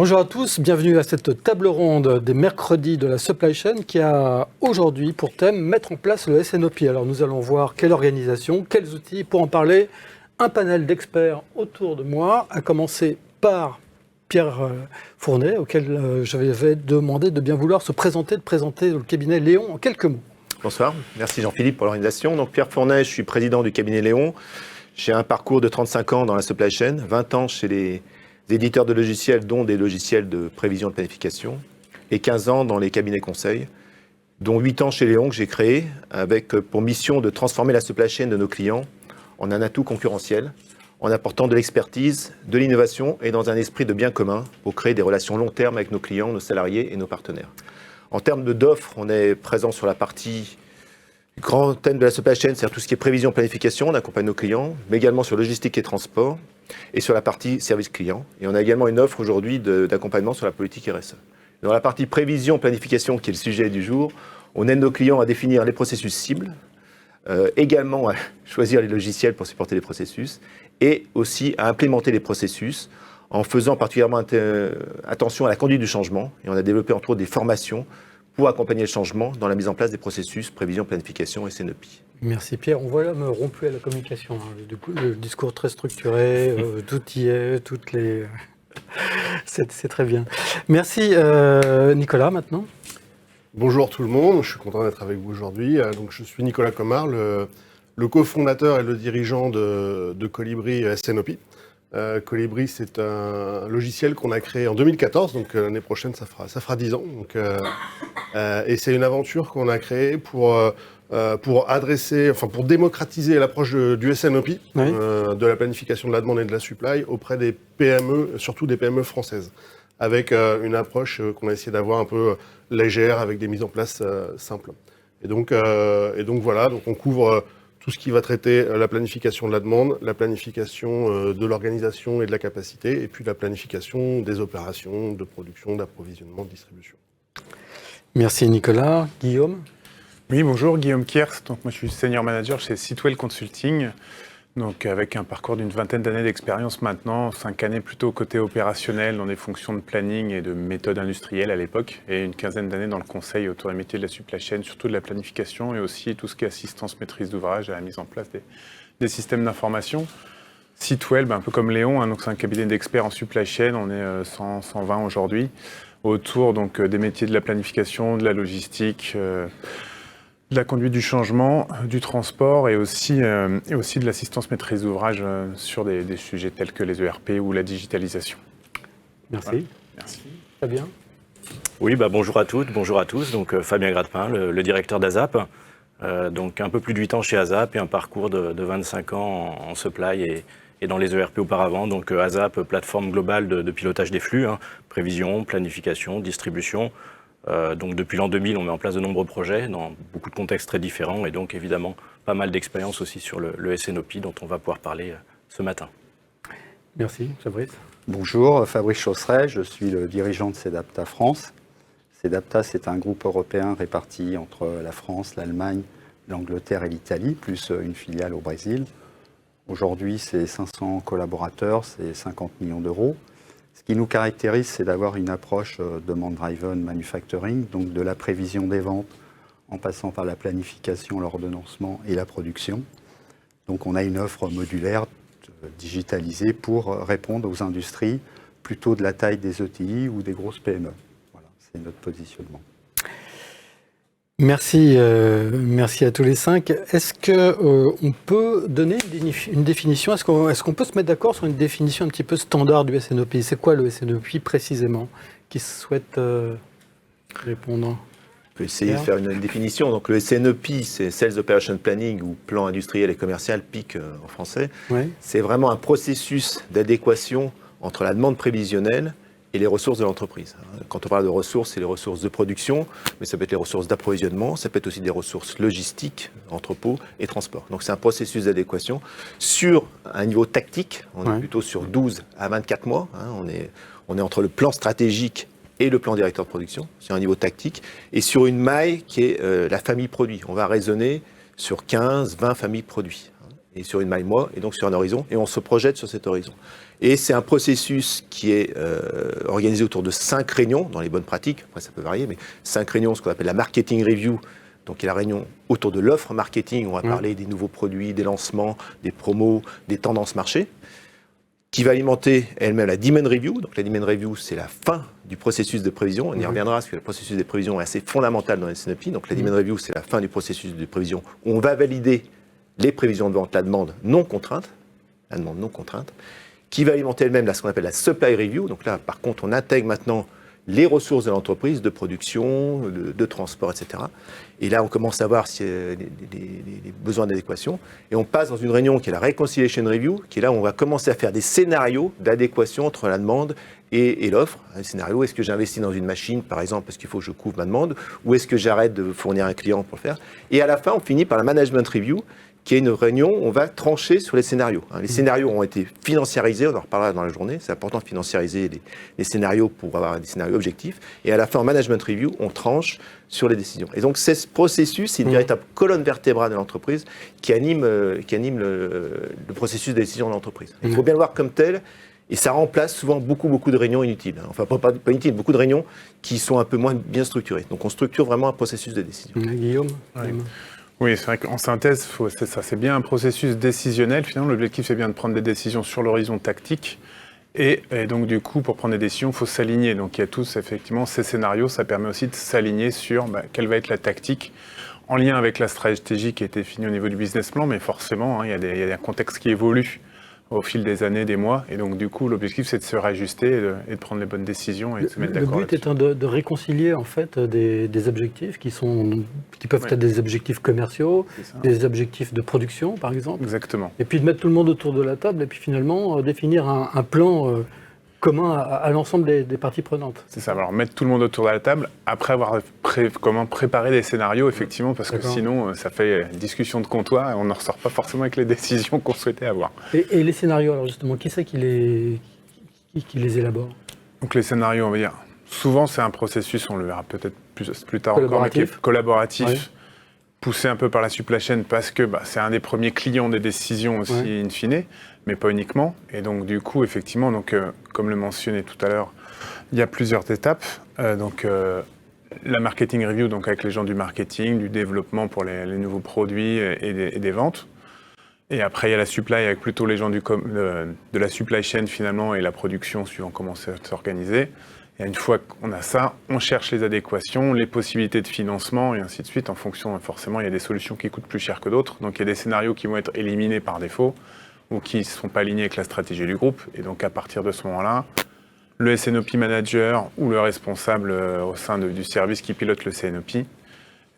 Bonjour à tous, bienvenue à cette table ronde des mercredis de la Supply Chain qui a aujourd'hui pour thème mettre en place le SNOP. Alors nous allons voir quelle organisation, quels outils. Pour en parler, un panel d'experts autour de moi, à commencer par Pierre Fournet, auquel je vais demander de bien vouloir se présenter, de présenter le cabinet Léon en quelques mots. Bonsoir, merci Jean-Philippe pour l'organisation. Donc Pierre Fournet, je suis président du cabinet Léon. J'ai un parcours de 35 ans dans la supply chain, 20 ans chez les éditeurs de logiciels, dont des logiciels de prévision de planification, et 15 ans dans les cabinets conseils, dont 8 ans chez Léon que j'ai créé, avec pour mission de transformer la supply chain de nos clients en un atout concurrentiel, en apportant de l'expertise, de l'innovation et dans un esprit de bien commun pour créer des relations long terme avec nos clients, nos salariés et nos partenaires. En termes d'offres, on est présent sur la partie grand thème de la supply chain, c'est-à-dire tout ce qui est prévision, planification, on accompagne nos clients, mais également sur logistique et transport, et sur la partie service client. Et on a également une offre aujourd'hui d'accompagnement sur la politique RSE. Dans la partie prévision, planification, qui est le sujet du jour, on aide nos clients à définir les processus cibles, également à choisir les logiciels pour supporter les processus, et aussi à implémenter les processus en faisant particulièrement attention à la conduite du changement. Et on a développé entre autres des formations pour accompagner le changement dans la mise en place des processus, prévision, planification et SNOP. Merci Pierre. On voit l'homme rompu à la communication. Du coup, le discours très structuré, tout y est, toutes les... c'est très bien. Merci Nicolas maintenant. Bonjour tout le monde, je suis content d'être avec vous aujourd'hui. Donc, je suis Nicolas Comard, le cofondateur et le dirigeant de Colibri SNOP. Colibri, c'est un logiciel qu'on a créé en 2014, donc l'année prochaine, ça fera 10 ans. Donc, et c'est une aventure qu'on a créée pour démocratiser l'approche du SNOP, oui. De la planification de la demande et de la supply auprès des PME, surtout des PME françaises, avec une approche qu'on a essayé d'avoir un peu légère, avec des mises en place simples. Et donc voilà, donc on couvre tout ce qui va traiter la planification de la demande, la planification de l'organisation et de la capacité, et puis la planification des opérations de production, d'approvisionnement, de distribution. Merci Nicolas. Guillaume? Oui, bonjour, Guillaume Kiers. Donc, moi, je suis senior manager chez Sitwell Consulting, donc avec un parcours d'une vingtaine d'années d'expérience maintenant, 5 années plutôt côté opérationnel dans des fonctions de planning et de méthode industrielle à l'époque, et une quinzaine d'années dans le conseil autour des métiers de la supply chain, surtout de la planification et aussi tout ce qui est assistance maîtrise d'ouvrage à la mise en place des systèmes d'information. Sitwell, un peu comme Léon, donc c'est un cabinet d'experts en supply chain, on est 120 aujourd'hui, autour donc, des métiers de la planification, de la logistique, de la conduite du changement, du transport et aussi de l'assistance maîtrise d'ouvrage sur des sujets tels que les ERP ou la digitalisation. Merci. Voilà. Merci. Fabien? Oui, bonjour à toutes, bonjour à tous. Donc Fabien Gradepin, le directeur d'ASAP. Donc un peu plus de 8 ans chez ASAP et un parcours de 25 ans en supply et dans les ERP auparavant. Donc ASAP, plateforme globale de pilotage des flux, prévision, planification, distribution. Donc depuis l'an 2000, on met en place de nombreux projets dans beaucoup de contextes très différents et donc évidemment pas mal d'expérience aussi sur le SNOP dont on va pouvoir parler ce matin. Merci, Fabrice. Bonjour, Fabrice Chausseret, je suis le dirigeant de Sedapta France. Sedapta, c'est un groupe européen réparti entre la France, l'Allemagne, l'Angleterre et l'Italie, plus une filiale au Brésil. Aujourd'hui, c'est 500 collaborateurs, c'est 50 millions d'euros. Ce qui nous caractérise, c'est d'avoir une approche demand-driven manufacturing, donc de la prévision des ventes en passant par la planification, l'ordonnancement et la production. Donc on a une offre modulaire digitalisée pour répondre aux industries plutôt de la taille des ETI ou des grosses PME. Voilà, c'est notre positionnement. Merci, merci à tous les 5. Est-ce qu'on peut donner une définition? Est-ce qu'on peut se mettre d'accord sur une définition un petit peu standard du SNOP? C'est quoi le SNOP précisément? Qui souhaite répondre? On peut essayer de faire une définition. Donc le SNOP, c'est Sales Operation Planning ou plan industriel et commercial, PIC en français. Ouais. C'est vraiment un processus d'adéquation entre la demande prévisionnelle et les ressources de l'entreprise. Quand on parle de ressources, c'est les ressources de production, mais ça peut être les ressources d'approvisionnement, ça peut être aussi des ressources logistiques, entrepôts et transport. Donc c'est un processus d'adéquation sur un niveau tactique, on est plutôt sur 12 à 24 mois, on est entre le plan stratégique et le plan directeur de production, sur un niveau tactique, et sur une maille qui est la famille produit. On va raisonner sur 15, 20 familles produits, et sur une maille mois, et donc sur un horizon, et on se projette sur cet horizon. Et c'est un processus qui est organisé autour de 5 réunions, dans les bonnes pratiques, après ça peut varier, mais 5 réunions, ce qu'on appelle la marketing review, donc il y a la réunion autour de l'offre marketing, on va parler des nouveaux produits, des lancements, des promos, des tendances marché, qui va alimenter elle-même la demand review. Donc la demand review, c'est la fin du processus de prévision. On y reviendra parce que le processus de prévision est assez fondamental dans les S&OP. Donc la demand review, c'est la fin du processus de prévision où on va valider les prévisions de vente, la demande non contrainte, qui va alimenter elle-même ce qu'on appelle la supply review. Donc là, par contre, on intègre maintenant les ressources de l'entreprise, de production, de transport, etc. Et là, on commence à voir s'il y a des besoins d'adéquation. Et on passe dans une réunion qui est la Reconciliation Review, qui est là où on va commencer à faire des scénarios d'adéquation entre la demande et l'offre. Un scénario, est-ce que j'investis dans une machine, par exemple, parce qu'il faut que je couvre ma demande, ou est-ce que j'arrête de fournir un client pour le faire? Et à la fin, on finit par la Management Review, qui est une réunion où on va trancher sur les scénarios. Les scénarios ont été financiarisés, on en reparlera dans la journée, c'est important de financiariser les scénarios pour avoir des scénarios objectifs, et à la fin, en management review, on tranche sur les décisions. Et donc, ce processus, c'est une véritable colonne vertébrale de l'entreprise qui anime le processus de décision de l'entreprise. Il faut bien le voir comme tel, et ça remplace souvent beaucoup de réunions inutiles. Enfin, pas inutiles, beaucoup de réunions qui sont un peu moins bien structurées. Donc, on structure vraiment un processus de décision. Guillaume? Oui, c'est vrai qu'en synthèse, c'est bien un processus décisionnel. Finalement, l'objectif, c'est bien de prendre des décisions sur l'horizon tactique. Et donc, du coup, pour prendre des décisions, il faut s'aligner. Donc, il y a tous, effectivement, ces scénarios. Ça permet aussi de s'aligner sur quelle va être la tactique en lien avec la stratégie qui a été définie au niveau du business plan. Mais forcément, il y a des contextes qui évoluent au fil des années, des mois. Et donc, du coup, l'objectif, c'est de se réajuster et de prendre les bonnes décisions et de se mettre d'accord. Le but étant de réconcilier, en fait, des objectifs qui peuvent être des objectifs commerciaux, des objectifs de production, par exemple. Exactement. Et puis de mettre tout le monde autour de la table et puis finalement définir un plan commun à l'ensemble des parties prenantes. C'est ça, alors mettre tout le monde autour de la table, après avoir préparé des scénarios, effectivement, parce que sinon, ça fait discussion de comptoir et on n'en ressort pas forcément avec les décisions qu'on souhaitait avoir. Et les scénarios, alors justement, qui c'est qui les élabore? Donc les scénarios, on va dire, souvent c'est un processus, on le verra peut-être plus tard encore, mais qui est collaboratif, poussé un peu par la supply chain parce que c'est un des premiers clients des décisions aussi, in fine, mais pas uniquement. Et donc, du coup, effectivement, comme le mentionnais tout à l'heure, il y a plusieurs étapes. La marketing review, donc avec les gens du marketing, du développement pour les nouveaux produits et des ventes. Et après, il y a la supply avec plutôt les gens de la supply chain, finalement, et la production, suivant comment ça s'organiser. Et une fois qu'on a ça, on cherche les adéquations, les possibilités de financement et ainsi de suite. En fonction, forcément, il y a des solutions qui coûtent plus cher que d'autres. Donc, il y a des scénarios qui vont être éliminés par défaut ou qui ne sont pas alignés avec la stratégie du groupe. Et donc, à partir de ce moment-là, le SNOP manager ou le responsable au sein du service qui pilote le SNOP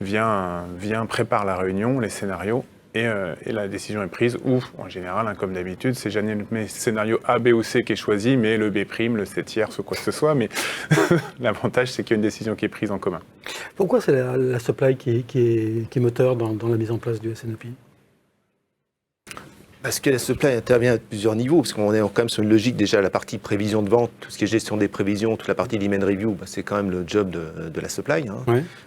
vient prépare la réunion, les scénarios, et la décision est prise, ou en général, comme d'habitude, c'est jamais le scénario A, B ou C qui est choisi, mais le B', le C tierce ou quoi que ce soit, mais l'avantage c'est qu'il y a une décision qui est prise en commun. Pourquoi c'est la supply qui est moteur dans la mise en place du SNOP? Parce que la supply intervient à plusieurs niveaux, parce qu'on est quand même sur une logique, déjà la partie prévision de vente, tout ce qui est gestion des prévisions, toute la partie demand review, c'est quand même le job de la supply.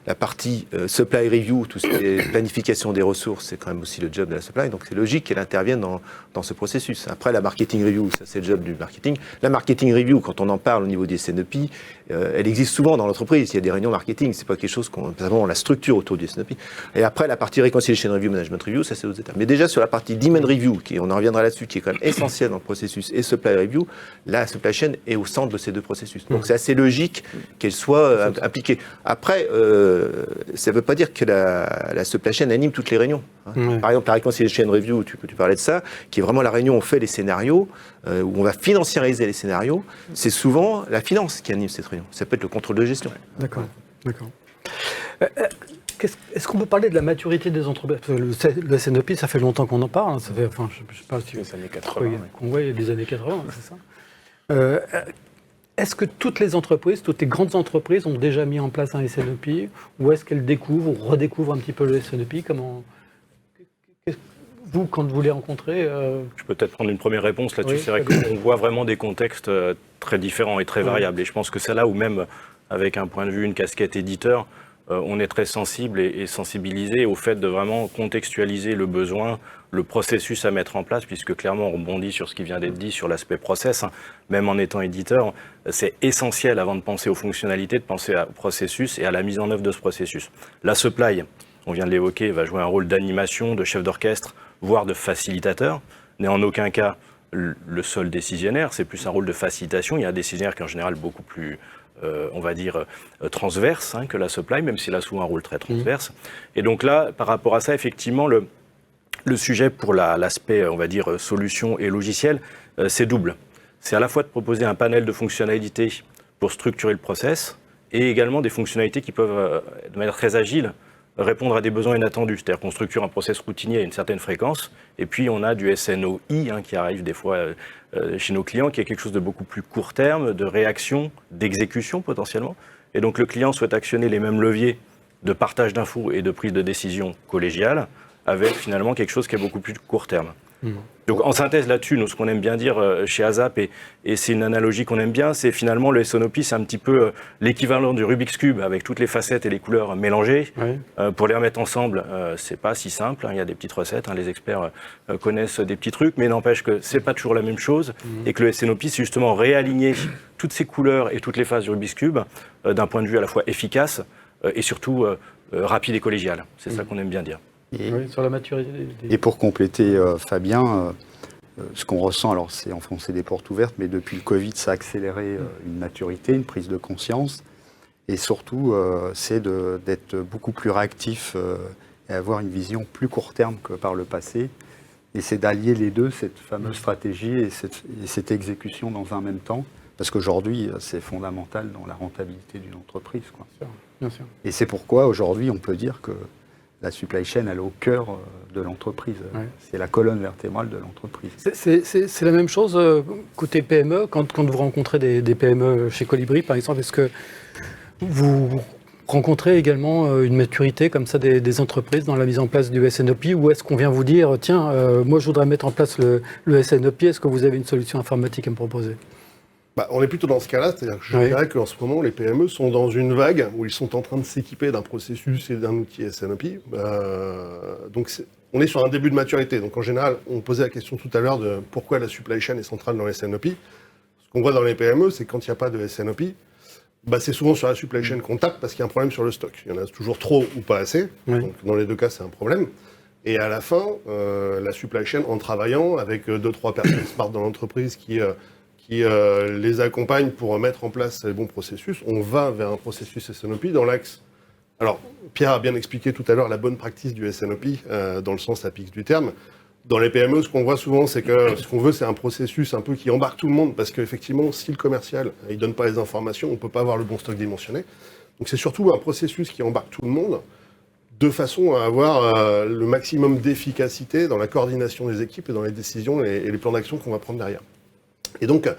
La partie supply review, tout ce qui est planification des ressources, c'est quand même aussi le job de la supply. Donc c'est logique qu'elle intervienne dans ce processus. Après, la marketing review, ça c'est le job du marketing. La marketing review, quand on en parle au niveau des SNOP, elle existe souvent dans l'entreprise. Il y a des réunions marketing, c'est pas quelque chose qu'on la structure autour du SNOP. Et après, la partie reconciliation review, management review, ça c'est aux étapes. Mais déjà sur la partie demand review, on en reviendra là-dessus, qui est quand même essentiel dans le processus, et supply review, la supply chain est au centre de ces deux processus. Donc c'est assez logique qu'elle soit impliquée. Après, ça ne veut pas dire que la supply chain anime toutes les réunions. Par exemple, la reconciliation review, tu parlais de ça, qui est vraiment la réunion où on fait les scénarios, où on va financiariser les scénarios. C'est souvent la finance qui anime cette réunion. Ça peut être le contrôle de gestion. D'accord. Est-ce qu'on peut parler de la maturité des entreprises? Le SNOP, ça fait longtemps qu'on en parle. Ça fait, je sais pas si les années 80. Oui, les années 80, c'est ça. Est-ce que toutes les entreprises, toutes les grandes entreprises ont déjà mis en place un SNOP, ou est-ce qu'elles découvrent ou redécouvrent un petit peu le SNOP? Vous, quand vous les rencontrez... Je peux peut-être prendre une première réponse là-dessus. C'est vrai qu'on voit vraiment des contextes très différents et très variables. Et je pense que c'est là où même, avec un point de vue, une casquette éditeur, on est très sensible et sensibilisé au fait de vraiment contextualiser le besoin, le processus à mettre en place, puisque clairement on rebondit sur ce qui vient d'être dit sur l'aspect process, hein. Même en étant éditeur, c'est essentiel avant de penser aux fonctionnalités, de penser au processus et à la mise en œuvre de ce processus. La supply, on vient de l'évoquer, va jouer un rôle d'animation, de chef d'orchestre, voire de facilitateur, n'est en aucun cas le seul décisionnaire, c'est plus un rôle de facilitation. Il y a un décisionnaire qui est en général beaucoup plus on va dire, transverse, hein, que la supply, même s'il a souvent un rôle très transverse. Et donc là, par rapport à ça, effectivement, le sujet pour l'aspect, on va dire, solution et logiciel, c'est double. C'est à la fois de proposer un panel de fonctionnalités pour structurer le process, et également des fonctionnalités qui peuvent, de manière très agile, répondre à des besoins inattendus. C'est-à-dire qu'on structure un process routinier à une certaine fréquence, et puis on a du SNOI, hein, qui arrive des fois chez nos clients, qui est quelque chose de beaucoup plus court terme, de réaction, d'exécution potentiellement. Et donc le client souhaite actionner les mêmes leviers de partage d'infos et de prise de décision collégiale, avec finalement quelque chose qui est beaucoup plus court terme. Donc en synthèse là-dessus, nous ce qu'on aime bien dire chez ASAP, et c'est une analogie qu'on aime bien, c'est finalement le SNOP, c'est un petit peu l'équivalent du Rubik's Cube avec toutes les facettes et les couleurs mélangées. Oui. Pour les remettre ensemble, c'est pas si simple, hein, il y a des petites recettes, hein, les experts connaissent des petits trucs, mais n'empêche que c'est pas toujours la même chose, et que le SNOP, c'est justement réaligner toutes ces couleurs et toutes les phases du Rubik's Cube d'un point de vue à la fois efficace et surtout rapide et collégial. C'est ça qu'on aime bien dire. Oui, sur la maturité. Et pour compléter, Fabien, ce qu'on ressent, alors c'est enfoncer des portes ouvertes, mais depuis le Covid, ça a accéléré une maturité, une prise de conscience. Et surtout, c'est d'être beaucoup plus réactif et avoir une vision plus court terme que par le passé. Et c'est d'allier les deux, cette fameuse stratégie et cette exécution dans un même temps. Parce qu'aujourd'hui, c'est fondamental dans la rentabilité d'une entreprise, quoi. Bien sûr. Et c'est pourquoi aujourd'hui, on peut dire que la supply chain, elle est au cœur de l'entreprise. Ouais. C'est la colonne vertébrale de l'entreprise. C'est la même chose côté PME, quand vous rencontrez des PME chez Colibri, par exemple, est-ce que vous rencontrez également une maturité comme ça des entreprises dans la mise en place du SNOP, ou est-ce qu'on vient vous dire, tiens, moi je voudrais mettre en place le SNOP, est-ce que vous avez une solution informatique à me proposer ? On est plutôt dans ce cas-là, c'est-à-dire que je dirais qu'en ce moment, les PME sont dans une vague où ils sont en train de s'équiper d'un processus et d'un outil SNOP. Donc on est sur un début de maturité. Donc en général, on posait la question tout à l'heure de pourquoi la supply chain est centrale dans les SNOP. Ce qu'on voit dans les PME, c'est que quand il n'y a pas de SNOP, c'est souvent sur la supply chain qu'on tape parce qu'il y a un problème sur le stock. Il y en a toujours trop ou pas assez. Oui. Donc dans les deux cas, c'est un problème. Et à la fin, la supply chain, en travaillant avec 2-3 personnes smart dans l'entreprise qui les accompagne pour mettre en place les bons processus, on va vers un processus SNOP dans l'axe. Alors, Pierre a bien expliqué tout à l'heure la bonne pratique du SNOP, dans le sens apique du terme. Dans les PME, ce qu'on voit souvent, c'est que ce qu'on veut, c'est un processus un peu qui embarque tout le monde, parce qu'effectivement, si le commercial ne donne pas les informations, on ne peut pas avoir le bon stock dimensionné. Donc c'est surtout un processus qui embarque tout le monde, de façon à avoir le maximum d'efficacité dans la coordination des équipes et dans les décisions et les plans d'action qu'on va prendre derrière. Et donc,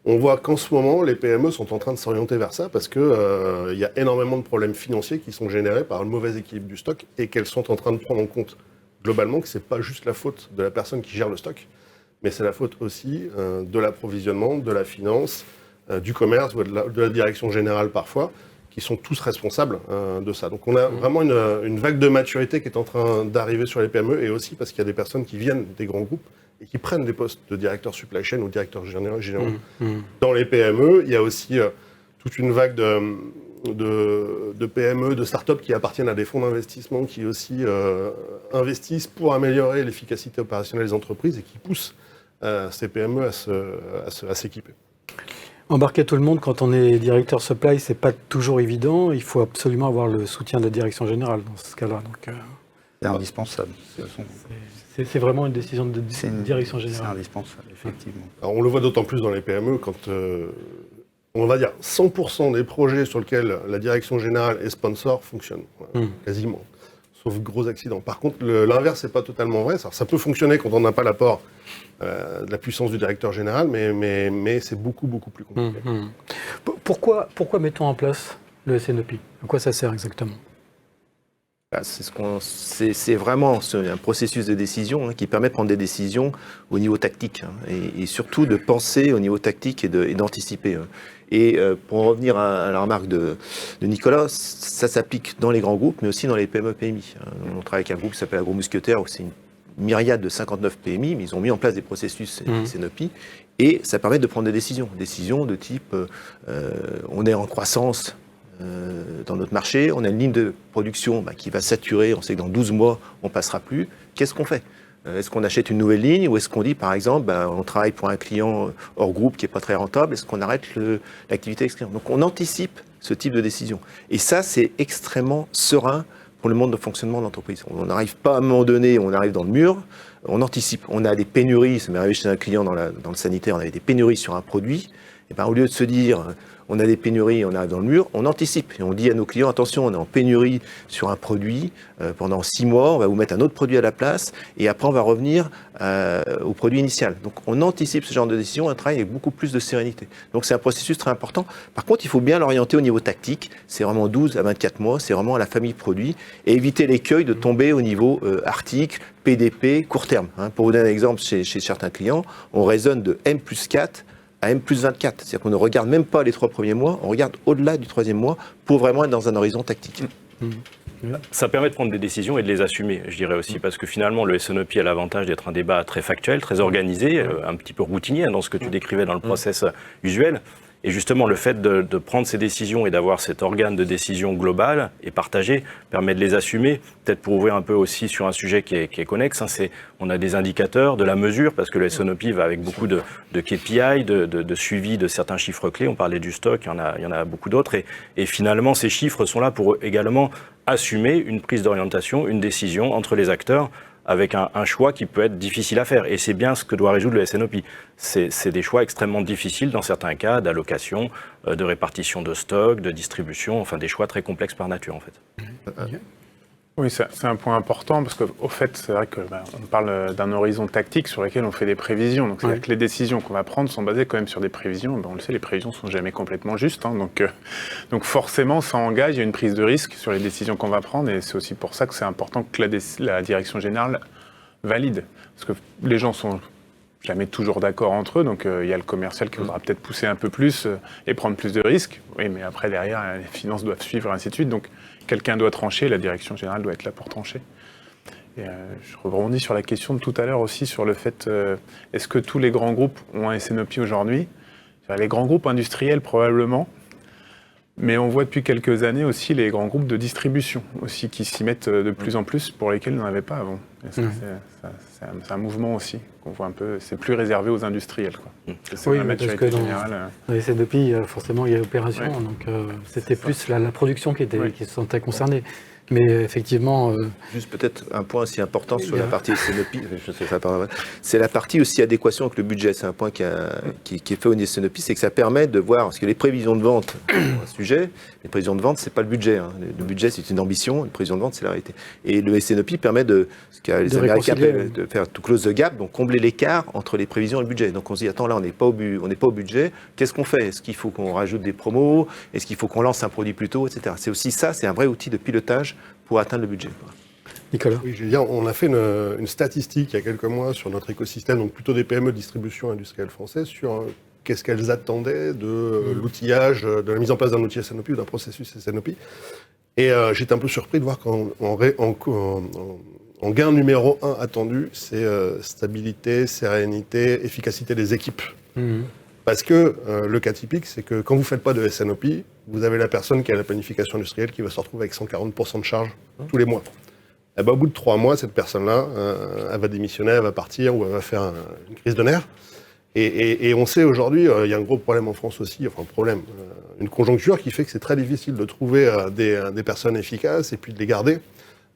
on voit qu'en ce moment, les PME sont en train de s'orienter vers ça parce qu'il y a énormément de problèmes financiers qui sont générés par une mauvaise équilibre du stock et qu'elles sont en train de prendre en compte globalement que ce n'est pas juste la faute de la personne qui gère le stock, mais c'est la faute aussi de l'approvisionnement, de la finance, du commerce, de la direction générale parfois, qui sont tous responsables de ça. Donc on a vraiment une vague de maturité qui est en train d'arriver sur les PME, et aussi parce qu'il y a des personnes qui viennent des grands groupes et qui prennent des postes de directeur supply chain ou directeur général. Dans les PME, il y a aussi toute une vague de PME, de start-up qui appartiennent à des fonds d'investissement qui aussi investissent pour améliorer l'efficacité opérationnelle des entreprises et qui poussent ces PME à s'équiper. Embarquer tout le monde quand on est directeur supply, c'est pas toujours évident. Il faut absolument avoir le soutien de la direction générale dans ce cas-là. Donc, c'est indispensable. C'est vraiment une décision de direction générale. C'est indispensable, effectivement. Alors, on le voit d'autant plus dans les PME quand, on va dire, 100% des projets sur lesquels la direction générale est sponsor fonctionnent, quasiment, sauf gros accidents. Par contre, l'inverse n'est pas totalement vrai. Ça peut fonctionner quand on n'a pas l'apport de la puissance du directeur général, mais c'est beaucoup, beaucoup plus compliqué. Pourquoi mettons en place le SNOP ? À quoi ça sert exactement ? C'est vraiment un processus de décision qui permet de prendre des décisions au niveau tactique et surtout de penser au niveau tactique et d'anticiper. Et pour en revenir à la remarque de Nicolas, ça s'applique dans les grands groupes, mais aussi dans les PME-PMI. On travaille avec un groupe qui s'appelle Agro Mousquetaire, où c'est une myriade de 59 PMI, mais ils ont mis en place des processus SNOPI, et ça permet de prendre des décisions. Décisions de type, on est en croissance dans notre marché, on a une ligne de production qui va saturer, on sait que dans 12 mois, on ne passera plus. Qu'est-ce qu'on fait ? Est-ce qu'on achète une nouvelle ligne ou est-ce qu'on dit, par exemple, on travaille pour un client hors groupe qui n'est pas très rentable, est-ce qu'on arrête l'activité extérieure ? Donc on anticipe ce type de décision. Et ça, c'est extrêmement serein pour le monde de fonctionnement de l'entreprise. On n'arrive pas à un moment donné, on arrive dans le mur, on anticipe. On a des pénuries, ça m'est arrivé chez un client dans le sanitaire, on avait des pénuries sur un produit. Et au lieu de se dire, on a des pénuries, on arrive dans le mur, on anticipe. Et on dit à nos clients, attention, on est en pénurie sur un produit pendant 6 mois, on va vous mettre un autre produit à la place, et après on va revenir au produit initial. Donc on anticipe ce genre de décision, on travaille avec beaucoup plus de sérénité. Donc c'est un processus très important. Par contre, il faut bien l'orienter au niveau tactique, c'est vraiment 12 à 24 mois, c'est vraiment à la famille produit, et éviter l'écueil de tomber au niveau article, PDP, court terme. Pour vous donner un exemple, chez certains clients, on raisonne de M+4 à M+24. C'est-à-dire qu'on ne regarde même pas les 3 premiers mois, on regarde au-delà du 3e mois pour vraiment être dans un horizon tactique. Ça permet de prendre des décisions et de les assumer, je dirais aussi, parce que finalement, le SNOPI a l'avantage d'être un débat très factuel, très organisé, un petit peu routinier dans ce que tu décrivais dans le process usuel. Et justement, le fait de prendre ces décisions et d'avoir cet organe de décision global et partagé permet de les assumer. Peut-être pour ouvrir un peu aussi sur un sujet qui est connexe, on a des indicateurs, de la mesure, parce que le SNOPI va avec beaucoup de KPI, de suivi de certains chiffres clés. On parlait du stock, il y en a beaucoup d'autres. Et finalement, ces chiffres sont là pour également assumer une prise d'orientation, une décision entre les acteurs, avec un choix qui peut être difficile à faire. Et c'est bien ce que doit résoudre le SNOPI. C'est des choix extrêmement difficiles dans certains cas, d'allocation, de répartition de stock, de distribution, enfin des choix très complexes par nature en fait. Oui, c'est un point important parce qu'au fait, c'est vrai qu'on parle d'un horizon tactique sur lequel on fait des prévisions. Donc, c'est-à-dire que les décisions qu'on va prendre sont basées quand même sur des prévisions. On le sait, les prévisions ne sont jamais complètement justes. Donc, forcément, ça engage, il y a une prise de risque sur les décisions qu'on va prendre. Et c'est aussi pour ça que c'est important que la direction générale valide. Parce que les gens sont jamais toujours d'accord entre eux. Donc, il y a le commercial qui voudra peut-être pousser un peu plus et prendre plus de risques. Oui, mais après, derrière, les finances doivent suivre, et ainsi de suite. Donc, quelqu'un doit trancher, la direction générale doit être là pour trancher. Et je rebondis sur la question de tout à l'heure aussi sur le fait, est-ce que tous les grands groupes ont un SNOPI aujourd'hui ? Les grands groupes industriels probablement, mais on voit depuis quelques années aussi les grands groupes de distribution aussi qui s'y mettent de plus en plus pour lesquels il n'y en avait pas avant. Et ça, c'est un mouvement aussi qu'on voit un peu, c'est plus réservé aux industriels. C'est oui, parce que dans les SNOPI, forcément, il y a l'opération, donc c'était plus la production qui se sentait concernée. Mais effectivement... Juste peut-être un point aussi important sur la partie SNOPI, c'est la partie aussi adéquation avec le budget. C'est un point qui est fait au niveau SNOPI, c'est que ça permet de voir, parce que les prévisions de vente, un sujet, les prévisions de vente, c'est pas le budget. Le budget, c'est une ambition, les prévisions de vente, c'est la réalité. Et le SNOPI permet ce que les Américains appellent de faire to close the gap, donc combler l'écart entre les prévisions et le budget. Donc on se dit, attends, là, on n'est pas au budget, qu'est-ce qu'on fait ? Est-ce qu'il faut qu'on rajoute des promos ? Est-ce qu'il faut qu'on lance un produit plus tôt, etc. C'est aussi ça, c'est un vrai outil de pilotage pour atteindre le budget. Nicolas ? Oui, je veux dire, on a fait une statistique il y a quelques mois sur notre écosystème, donc plutôt des PME de distribution industrielle française, sur qu'est-ce qu'elles attendaient de l'outillage, de la mise en place d'un outil SNOPI ou d'un processus SNOPI. Et j'étais un peu surpris de voir qu'en gain numéro 1 attendu, c'est stabilité, sérénité, efficacité des équipes. Parce que le cas typique, c'est que quand vous ne faites pas de SNOPI, vous avez la personne qui a la planification industrielle qui va se retrouver avec 140% de charge tous les mois. Et ben, au bout de 3 mois, cette personne-là, elle va démissionner, elle va partir ou elle va faire une crise de nerfs. Et on sait aujourd'hui, il y a un gros problème en France aussi, une conjoncture qui fait que c'est très difficile de trouver des personnes efficaces et puis de les garder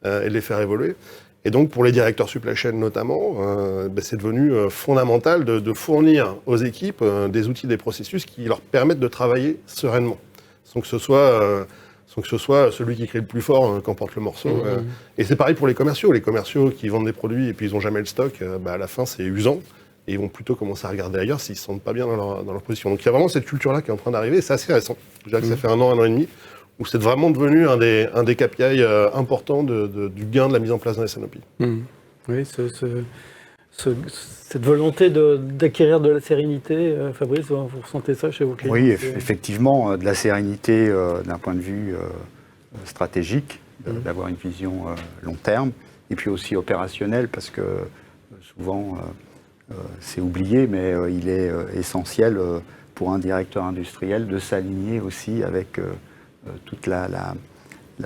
et de les faire évoluer. Et donc, pour les directeurs supply chain notamment, c'est devenu fondamental de fournir aux équipes des outils, des processus qui leur permettent de travailler sereinement, sans que ce soit celui qui crie le plus fort qu'emporte le morceau. Et c'est pareil pour les commerciaux. Les commerciaux qui vendent des produits et puis ils n'ont jamais le stock, à la fin, c'est usant. Et ils vont plutôt commencer à regarder ailleurs s'ils ne se sentent pas bien dans leur position. Donc, il y a vraiment cette culture-là qui est en train d'arriver. Et c'est assez récent. Je dirais que ça fait 1 an et demi, Donc c'est vraiment devenu un des KPI importants du gain de la mise en place d'un SNOP. Oui, cette volonté d'acquérir de la sérénité, Fabrice, vous ressentez ça chez vos clients? Oui, effectivement, de la sérénité d'un point de vue stratégique, d'avoir une vision long terme, et puis aussi opérationnelle, parce que souvent c'est oublié, mais il est essentiel pour un directeur industriel de s'aligner aussi avec toute la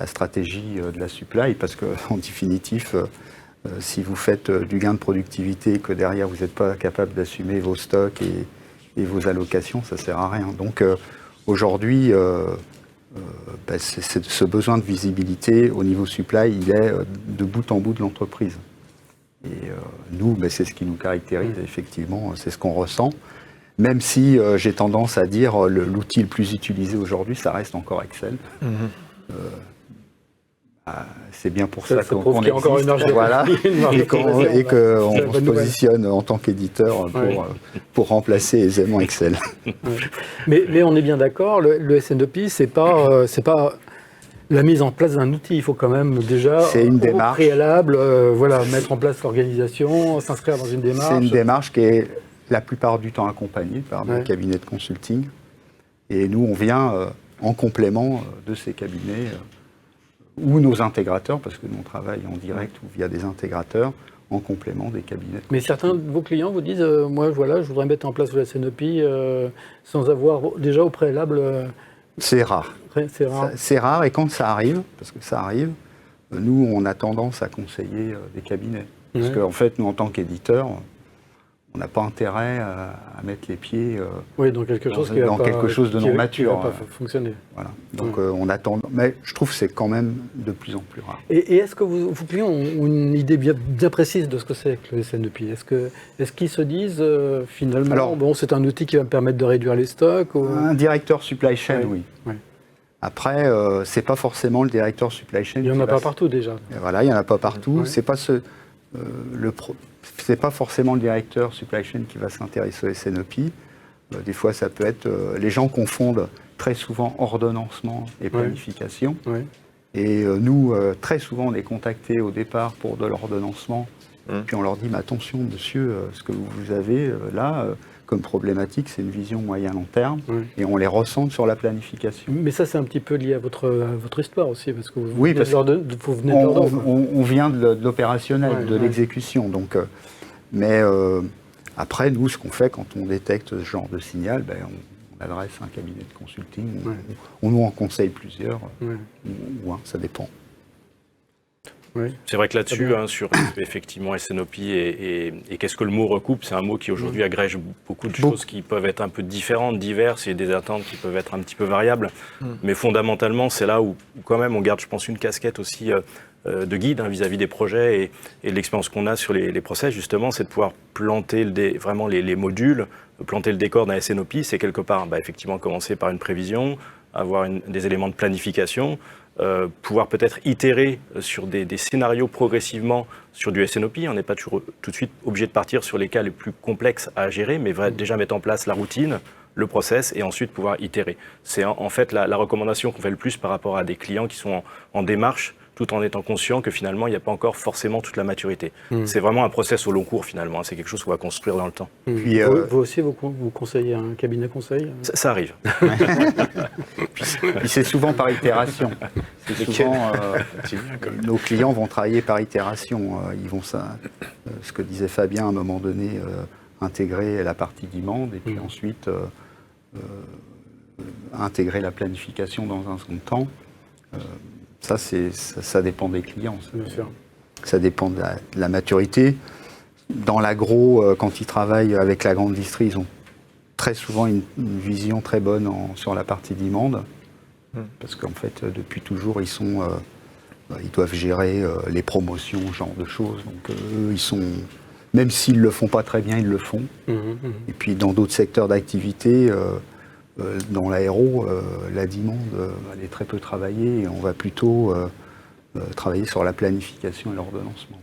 stratégie de la supply, parce qu'en définitif, si vous faites du gain de productivité, que derrière vous n'êtes pas capable d'assumer vos stocks et vos allocations, ça ne sert à rien. Donc aujourd'hui, ce besoin de visibilité au niveau supply, il est de bout en bout de l'entreprise. Et nous, c'est ce qui nous caractérise, effectivement, c'est ce qu'on ressent. Même si j'ai tendance à dire l'outil le plus utilisé aujourd'hui, ça reste encore Excel. C'est bien pour ça qu'on existe, encore une marge de voilà, et qu'on se positionne en tant qu'éditeur pour remplacer aisément Excel. Mais on est bien d'accord, le SNOP, c'est pas la mise en place d'un outil. Il faut quand même déjà, au préalable, mettre en place l'organisation, s'inscrire dans une démarche. C'est une démarche qui est la plupart du temps accompagnée par des cabinets de consulting. Et nous, on vient en complément de ces cabinets ou nos intégrateurs, parce que nous on travaille en direct ou via des intégrateurs, en complément des cabinets. Mais certains de vos clients vous disent, moi je voudrais mettre en place le SNOP sans avoir déjà au préalable... C'est rare. C'est rare. C'est rare, et quand ça arrive, parce que ça arrive, nous on a tendance à conseiller des cabinets. Parce qu'en fait, nous en tant qu'éditeurs, on n'a pas intérêt à mettre les pieds dans quelque chose de non mature. Qui va pas fonctionner. Voilà. Donc on attend, mais je trouve que c'est quand même de plus en plus rare. Et est-ce que vos clients ont une idée bien précise de ce que c'est que le SNOP? Est-ce qu'ils se disent finalement, c'est un outil qui va me permettre de réduire les stocks Un directeur supply chain, oui. Après, c'est pas forcément le directeur supply chain. Il n'y en a pas partout déjà. Et voilà, il n'y en a pas partout. C'est pas c'est pas forcément le directeur supply chain qui va s'intéresser au SNOP. Des fois, ça peut être... les gens confondent très souvent ordonnancement et planification. Et nous, très souvent, on est contactés au départ pour de l'ordonnancement. Puis on leur dit, mais attention, monsieur, ce que vous avez là, comme problématique, c'est une vision moyen-long terme. Et on les recentre sur la planification. Mais ça, c'est un petit peu lié à votre histoire aussi, parce que vous venez de l'ordre. On vient de l'opérationnel, de l'exécution. Donc, mais après, nous, ce qu'on fait quand on détecte ce genre de signal, on adresse un cabinet de consulting, on nous en conseille plusieurs, ou un, ça dépend. C'est vrai que là-dessus, sur effectivement SNOP et qu'est-ce que le mot recoupe, c'est un mot qui aujourd'hui agrège beaucoup de choses qui peuvent être un peu différentes, diverses, et des attentes qui peuvent être un petit peu variables. Mais fondamentalement, c'est là où quand même on garde, je pense, une casquette aussi de guide vis-à-vis des projets et de l'expérience qu'on a sur les process, justement, c'est de pouvoir planter vraiment les modules, planter le décor d'un SNOP, c'est quelque part effectivement commencer par une prévision, avoir des éléments de planification, pouvoir peut-être itérer sur des scénarios progressivement sur du SNOP. On n'est pas toujours tout de suite obligé de partir sur les cas les plus complexes à gérer, mais déjà mettre en place la routine, le process, et ensuite pouvoir itérer. C'est en fait la recommandation qu'on fait le plus par rapport à des clients qui sont en démarche, tout en étant conscient que finalement, il n'y a pas encore forcément toute la maturité. C'est vraiment un process au long cours, finalement. C'est quelque chose qu'on va construire dans le temps. Puis, vous aussi, vous conseillez un cabinet conseil? Ça arrive. Puis c'est souvent par itération. Souvent, nos clients vont travailler par itération. Ils vont, ce que disait Fabien, à un moment donné, intégrer la partie demande, et puis ensuite intégrer la planification dans un second temps. Ça dépend des clients. Ça dépend de la maturité. Dans l'agro, quand ils travaillent avec la grande distrie, ils ont très souvent une vision très bonne sur la partie demande. Parce qu'en fait, depuis toujours, ils doivent gérer les promotions, ce genre de choses. Donc eux, même s'ils ne le font pas très bien, ils le font. Et puis dans d'autres secteurs d'activité, dans l'aéro, la demande, elle est très peu travaillée, et on va plutôt travailler sur la planification et l'ordonnancement.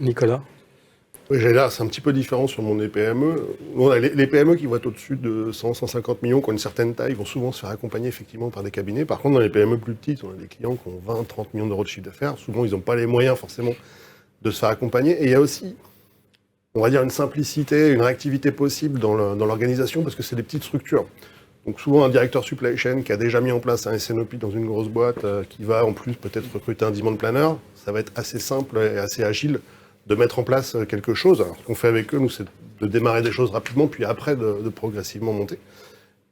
Nicolas? Oui, j'allais là, c'est un petit peu différent sur le monde des PME. On a les PME qui vont être au-dessus de 100, 150 millions, qui ont une certaine taille, vont souvent se faire accompagner effectivement par des cabinets. Par contre, dans les PME plus petites, on a des clients qui ont 20, 30 millions d'euros de chiffre d'affaires. Souvent, ils n'ont pas les moyens forcément de se faire accompagner. Et il y a aussi, on va dire, une simplicité, une réactivité possible dans l'organisation, parce que c'est des petites structures. Donc souvent, un directeur supply chain qui a déjà mis en place un SNOP dans une grosse boîte, qui va en plus peut-être recruter un demand planner, ça va être assez simple et assez agile de mettre en place quelque chose. Alors, ce qu'on fait avec eux, nous, c'est de démarrer des choses rapidement, puis après de progressivement monter.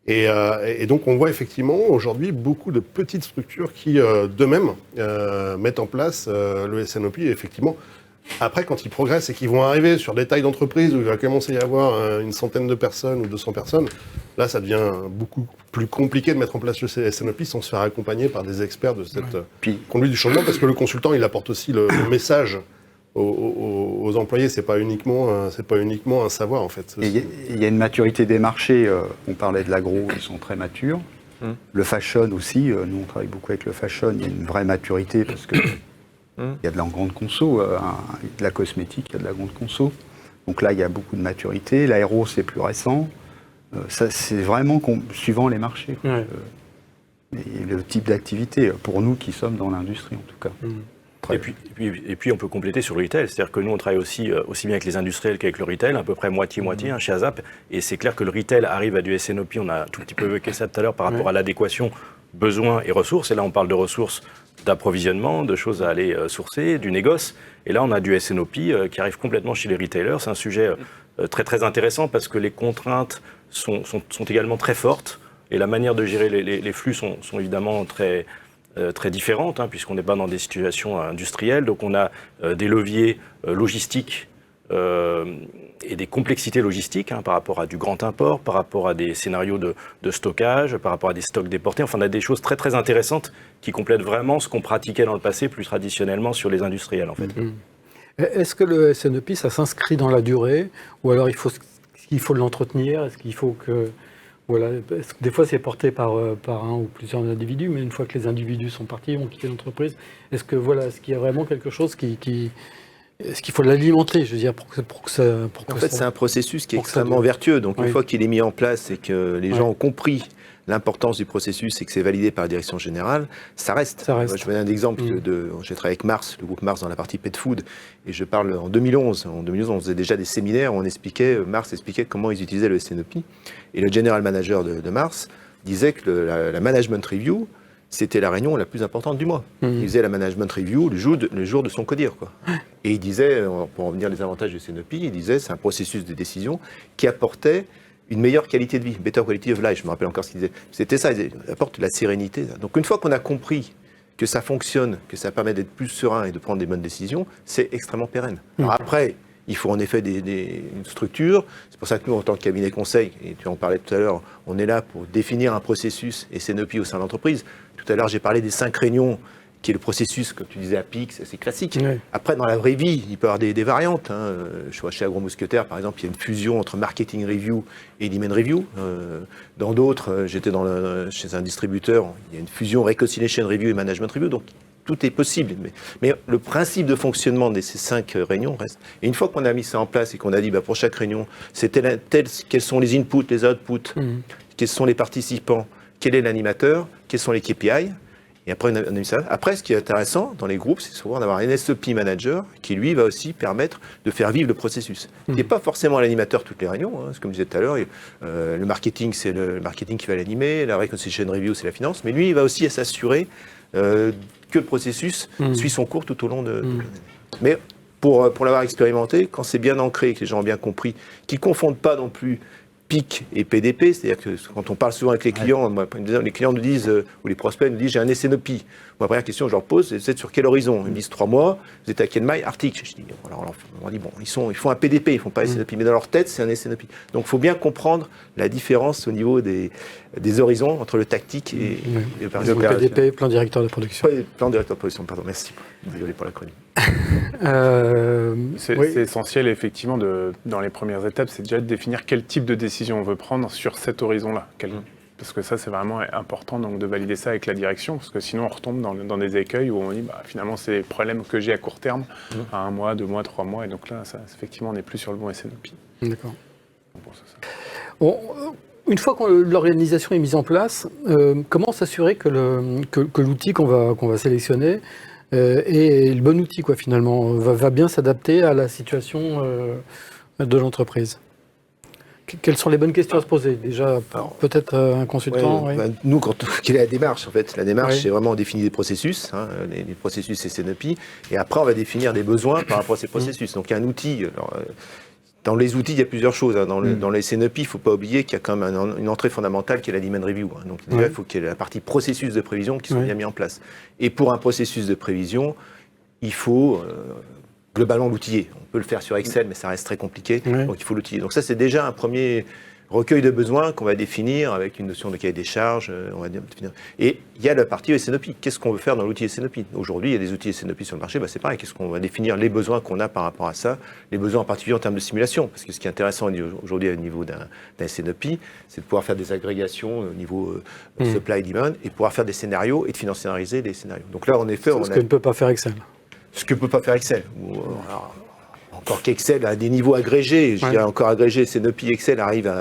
Et donc, on voit effectivement aujourd'hui beaucoup de petites structures qui, d'eux-mêmes, mettent en place le SNOP. Et effectivement, après, quand ils progressent et qu'ils vont arriver sur des tailles d'entreprise où il va commencer à y avoir une centaine de personnes ou 200 personnes, là, ça devient beaucoup plus compliqué de mettre en place le SNOP sans se faire accompagner par des experts de cette conduite du changement, parce que le consultant, il apporte aussi le message aux employés, c'est pas uniquement un savoir en fait. Il y a une maturité des marchés. On parlait de l'agro, ils sont très matures. Le fashion aussi. Nous, on travaille beaucoup avec le fashion. Il y a une vraie maturité parce que il y a de la grande conso, de la cosmétique, il y a de la grande conso. Donc là, il y a beaucoup de maturité. L'aéro, c'est plus récent. Ça, c'est vraiment suivant les marchés. Et le type d'activité pour nous qui sommes dans l'industrie en tout cas. Et puis on peut compléter sur le retail, c'est-à-dire que nous on travaille aussi bien avec les industriels qu'avec le retail, à peu près moitié-moitié chez ASAP, et c'est clair que le retail arrive à du SNOP, on a un tout petit peu évoqué ça tout à l'heure par rapport à l'adéquation besoins et ressources, et là on parle de ressources d'approvisionnement, de choses à aller sourcer, du négoce, et là on a du SNOP qui arrive complètement chez les retailers, c'est un sujet très très intéressant parce que les contraintes sont également très fortes, et la manière de gérer les flux sont évidemment très différentes, puisqu'on n'est pas dans des situations industrielles. Donc on a des leviers logistiques et des complexités logistiques par rapport à du grand import, par rapport à des scénarios de stockage, par rapport à des stocks déportés. Enfin, on a des choses très très intéressantes qui complètent vraiment ce qu'on pratiquait dans le passé plus traditionnellement sur les industriels en fait. Est-ce que le SNOP, ça s'inscrit dans la durée, ou alors il faut l'entretenir? Est-ce qu'il faut que... Voilà, des fois c'est porté par un ou plusieurs individus, mais une fois que les individus sont partis, ont quitté l'entreprise, est-ce qu'il y a vraiment quelque chose est-ce qu'il faut l'alimenter, je veux dire, pour que ça... En fait, c'est un processus qui est extrêmement vertueux. Donc, une fois qu'il est mis en place et que les gens ont compris l'importance du processus et que c'est validé par la direction générale, ça reste. Moi, je vous donne un exemple. J'ai travaillé avec Mars, le groupe Mars dans la partie pet food, et je parle en 2011. En 2011, on faisait déjà des séminaires où Mars expliquait comment ils utilisaient le SNOP. Et le general manager de Mars disait que la management review, c'était la réunion la plus importante du mois. Il faisait la management review le jour de son codir, quoi. Et il disait, pour en venir les avantages du SNOP, il disait c'est un processus de décision qui apportait une meilleure qualité de vie, better quality of life, je me rappelle encore ce qu'il disait. C'était ça, il apporte de la sérénité. Donc une fois qu'on a compris que ça fonctionne, que ça permet d'être plus serein et de prendre des bonnes décisions, c'est extrêmement pérenne. Alors après, il faut en effet une structure. C'est pour ça que nous, en tant que cabinet conseil, et tu en parlais tout à l'heure, on est là pour définir un processus SNOP au sein de l'entreprise. Tout à l'heure, j'ai parlé des 5 réunions, qui est le processus, comme tu disais, à PIC, c'est classique. Après, dans la vraie vie, il peut y avoir des variantes. Je vois chez Agro Mousquetaire, par exemple, il y a une fusion entre marketing review et demand review. Dans d'autres, j'étais chez un distributeur, il y a une fusion reconciliation review et management review. Donc, tout est possible. Mais le principe de fonctionnement de ces 5 réunions reste. Et une fois qu'on a mis ça en place et qu'on a dit, pour chaque réunion, quels sont les inputs, les outputs, quels sont les participants, quel est l'animateur, quels sont les KPI. Et après, on a mis ça. Après, ce qui est intéressant dans les groupes, c'est souvent d'avoir un SOP manager qui, lui, va aussi permettre de faire vivre le processus. Il n'est pas forcément l'animateur toutes les réunions. Comme je disais tout à l'heure, le marketing, c'est le marketing qui va l'animer, la reconciliation review, c'est la finance. Mais lui, il va aussi s'assurer que le processus suit son cours tout au long de l'année. Mais pour l'avoir expérimenté, quand c'est bien ancré, que les gens ont bien compris, qu'ils ne confondent pas non plus PIC et PDP, c'est-à-dire que quand on parle souvent avec les clients, les clients nous disent, ou les prospects nous disent, j'ai un SNOP. La première question que je leur pose, c'est, vous êtes sur quel horizon? Ils me disent 3 mois, vous êtes à quelle maille? Arctique. Je dis, on dit, bon, ils font un PDP, ils ne font pas un SNOP, mais dans leur tête, c'est un SNOP. Donc il faut bien comprendre la différence au niveau des horizons entre le tactique et le PDP, plan directeur de production. Plan directeur de production, pardon, merci. Désolé pour l'acronyme. C'est essentiel, effectivement, dans les premières étapes, c'est déjà de définir quel type de décision on veut prendre sur cet horizon-là. parce que ça c'est vraiment important donc, de valider ça avec la direction, parce que sinon on retombe dans des écueils où on dit finalement c'est des problèmes que j'ai à court terme, à 1 mois, 2 mois, 3 mois, et donc là effectivement on n'est plus sur le bon SNOP. D'accord. Bon, ça. Bon, une fois que l'organisation est mise en place, comment s'assurer que l'outil qu'on va sélectionner est le bon outil, quoi, finalement, va bien s'adapter à la situation de l'entreprise? Quelles sont les bonnes questions à se poser? Déjà, peut-être un consultant. Ouais, nous, quelle est la démarche en fait? La démarche, Oui. c'est vraiment on définit des processus, les processus SNOP, et après on va définir des besoins par rapport à ces processus. Donc il y a un outil. Alors, dans les outils, il y a plusieurs choses. Dans les SNOP, il ne faut pas oublier qu'il y a quand même une entrée fondamentale qui est la demand review. Donc déjà, il faut qu'il y ait la partie processus de prévision qui soit bien mis en place. Et pour un processus de prévision, il faut globalement l'outiller. On peut le faire sur Excel, mais ça reste très compliqué. Donc il faut l'outiller. Donc ça, c'est déjà un premier recueil de besoins qu'on va définir avec une notion de cahier des charges. On va définir. Et il y a la partie SNOP. Qu'est-ce qu'on veut faire dans l'outil SNOP? Aujourd'hui, il y a des outils SNOP sur le marché. C'est pareil. Qu'est-ce qu'on va définir les besoins qu'on a par rapport à ça? Les besoins en particulier en termes de simulation. Parce que ce qui est intéressant aujourd'hui au niveau d'un SNOP, c'est de pouvoir faire des agrégations au niveau supply demand et pouvoir faire des scénarios et de scénariser des scénarios. Donc là, en effet, Ce que ne peut pas faire Excel. Ce que ne peut pas faire Excel. Encore qu'Excel a des niveaux agrégés, je dirais encore agrégés, SNOP Excel arrive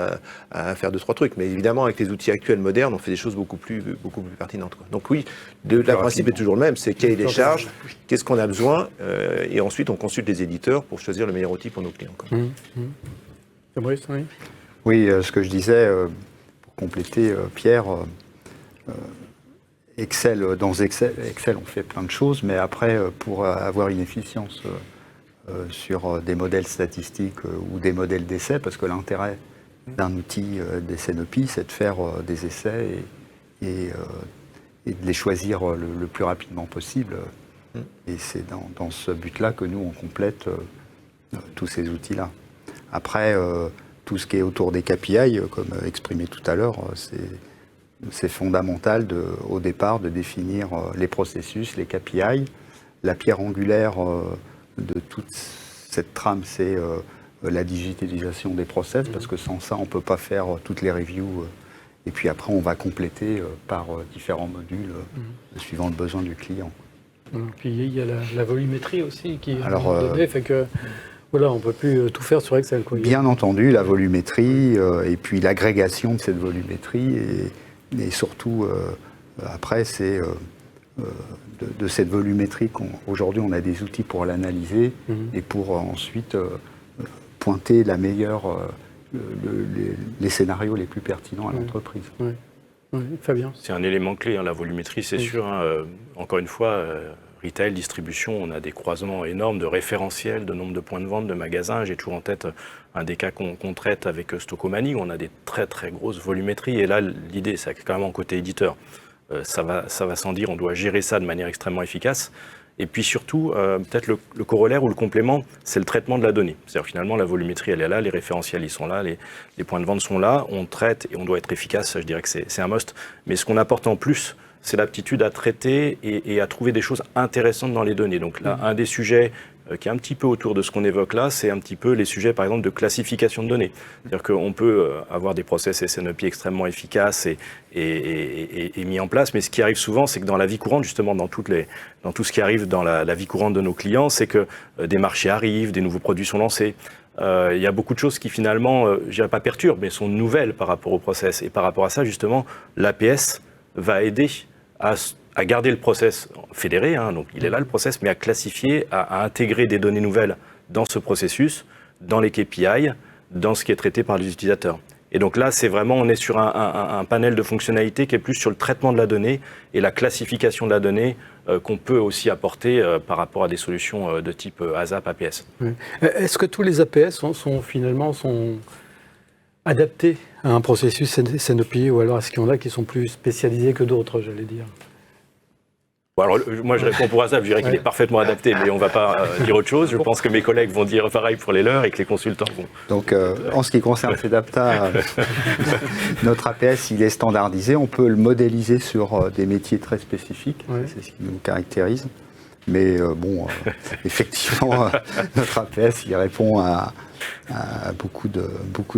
à faire 2-3 trucs, mais évidemment avec les outils actuels modernes, on fait des choses beaucoup plus pertinentes, quoi. Donc oui, le principe est toujours le même, c'est cahier des charges, qu'est-ce qu'on a besoin, et ensuite on consulte les éditeurs pour choisir le meilleur outil pour nos clients, quoi. Fabrice, oui. Oui, ce que je disais, pour compléter, Pierre, dans Excel, on fait plein de choses, mais après, pour avoir une efficience sur des modèles statistiques ou des modèles d'essais, parce que l'intérêt d'un outil des SNOP, c'est de faire des essais et de les choisir le plus rapidement possible. Et c'est dans ce but-là que nous, on complète tous ces outils-là. Après, tout ce qui est autour des KPI, comme exprimé tout à l'heure, c'est fondamental au départ de définir les processus, les KPI. La pierre angulaire de toute cette trame, c'est la digitalisation des process, parce que sans ça, on ne peut pas faire toutes les reviews. Et puis après, on va compléter par différents modules suivant le besoin du client. Puis il y a la volumétrie aussi qui Alors, fait que voilà, on ne peut plus tout faire sur Excel, quoi. Bien entendu, la volumétrie et puis l'agrégation de cette volumétrie et surtout, après, c'est de cette volumétrie qu'aujourd'hui, on a des outils pour l'analyser et pour ensuite pointer la meilleure, les scénarios les plus pertinents à l'entreprise. Oui, Fabien. C'est un élément clé, la volumétrie, c'est sûr. Encore une fois, retail, distribution, on a des croisements énormes de référentiels, de nombre de points de vente, de magasins. J'ai toujours en tête un des cas qu'on traite avec Stocomanie, où on a des très très grosses volumétries. Et là, l'idée, c'est carrément côté éditeur. Ça va sans dire, on doit gérer ça de manière extrêmement efficace. Et puis surtout, peut-être le corollaire ou le complément, c'est le traitement de la donnée. C'est-à-dire finalement, la volumétrie, elle est là, les référentiels, ils sont là, les points de vente sont là, on traite et on doit être efficace, je dirais que c'est un must. Mais ce qu'on apporte en plus, c'est l'aptitude à traiter et à trouver des choses intéressantes dans les données. Donc là, un des sujets qui est un petit peu autour de ce qu'on évoque là, c'est un petit peu les sujets, par exemple, de classification de données. C'est-à-dire qu'on peut avoir des process SNOP extrêmement efficaces et mis en place, mais ce qui arrive souvent, c'est que dans la vie courante, justement, dans tout ce qui arrive dans la vie courante de nos clients, c'est que des marchés arrivent, des nouveaux produits sont lancés. Il y a beaucoup de choses qui, finalement, je dirais pas perturbent, mais sont nouvelles par rapport au process. Et par rapport à ça, justement, l'APS va aider à garder le process fédéré, donc il est là le process, mais à classifier, à intégrer des données nouvelles dans ce processus, dans les KPI, dans ce qui est traité par les utilisateurs. Et donc là, c'est vraiment, on est sur un panel de fonctionnalités qui est plus sur le traitement de la donnée et la classification de la donnée qu'on peut aussi apporter par rapport à des solutions de type ASAP, APS. Oui. Est-ce que tous les APS sont adaptés à un processus SNOP, ou alors est-ce qu'il y en a qui sont plus spécialisés que d'autres, j'allais dire? Bon, alors, moi, je réponds pour ASAP, je dirais qu'il est parfaitement adapté, mais on ne va pas dire autre chose. Je pense que mes collègues vont dire pareil pour les leurs et que les consultants vont. Donc, en ce qui concerne Sedapta, notre APS, il est standardisé. On peut le modéliser sur des métiers très spécifiques. C'est ce qui nous caractérise. Mais effectivement, notre APS, il répond à beaucoup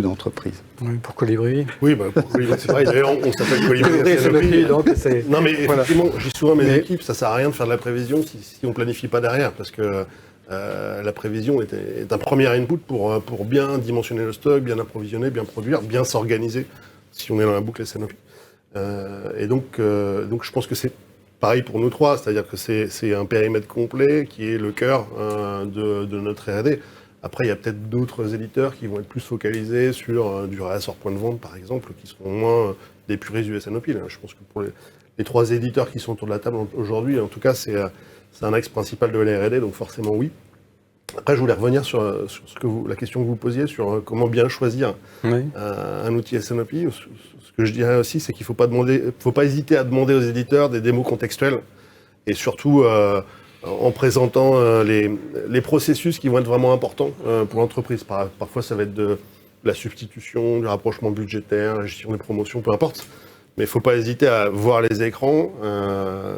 d'entreprises. Oui, pour Colibri. Oui, pour Colibri, c'est vrai. D'ailleurs, on s'appelle Colibri SNOP, donc c'est... Non, mais effectivement, je dis souvent à mes équipes, ça sert à rien de faire de la prévision si on planifie pas derrière, parce que la prévision est un premier input pour bien dimensionner le stock, bien approvisionner, bien produire, bien s'organiser, si on est dans la boucle SNOP. Et donc, je pense que c'est pareil pour nous trois, c'est-à-dire que c'est un périmètre complet qui est le cœur de notre R&D. Après, il y a peut-être d'autres éditeurs qui vont être plus focalisés sur du réassort point de vente, par exemple, qui seront moins des puristes du SNOP. Là. Je pense que pour les trois éditeurs qui sont autour de la table aujourd'hui, en tout cas, c'est un axe principal de la R&D, donc forcément oui. Après, je voulais revenir sur la question que vous posiez, sur comment bien choisir un outil SNOP. Ce que je dirais aussi, c'est qu'il ne faut pas hésiter à demander aux éditeurs des démos contextuelles, et surtout en présentant les processus qui vont être vraiment importants pour l'entreprise. Parfois, ça va être de la substitution, du rapprochement budgétaire, la gestion des promotions, peu importe. Mais il ne faut pas hésiter à voir les écrans.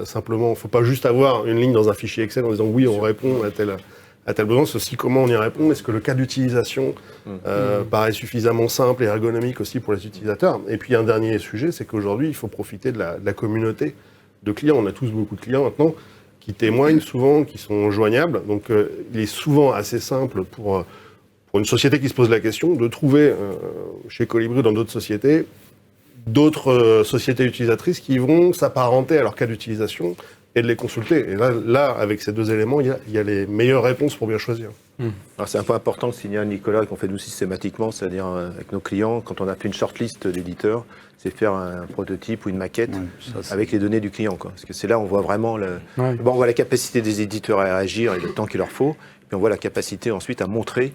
Simplement, il ne faut pas juste avoir une ligne dans un fichier Excel en disant oui, on répond à tel besoin. C'est aussi comment on y répond. Est-ce que le cas d'utilisation paraît suffisamment simple et ergonomique aussi pour les utilisateurs? Et puis un dernier sujet, c'est qu'aujourd'hui, il faut profiter de la communauté de clients. On a tous beaucoup de clients maintenant qui témoignent souvent, qui sont joignables. Donc il est souvent assez simple pour une société qui se pose la question de trouver chez Colibri ou dans d'autres sociétés utilisatrices qui vont s'apparenter à leur cas d'utilisation et de les consulter. Et là, avec ces deux éléments, il y a les meilleures réponses pour bien choisir. Alors c'est un point important que signale Nicolas, qu'on fait nous systématiquement, c'est-à-dire avec nos clients, quand on a fait une shortlist d'éditeurs, c'est faire un prototype ou une maquette avec les données du client. Parce que c'est là où on voit vraiment on voit la capacité des éditeurs à réagir et le temps qu'il leur faut, puis on voit la capacité ensuite à montrer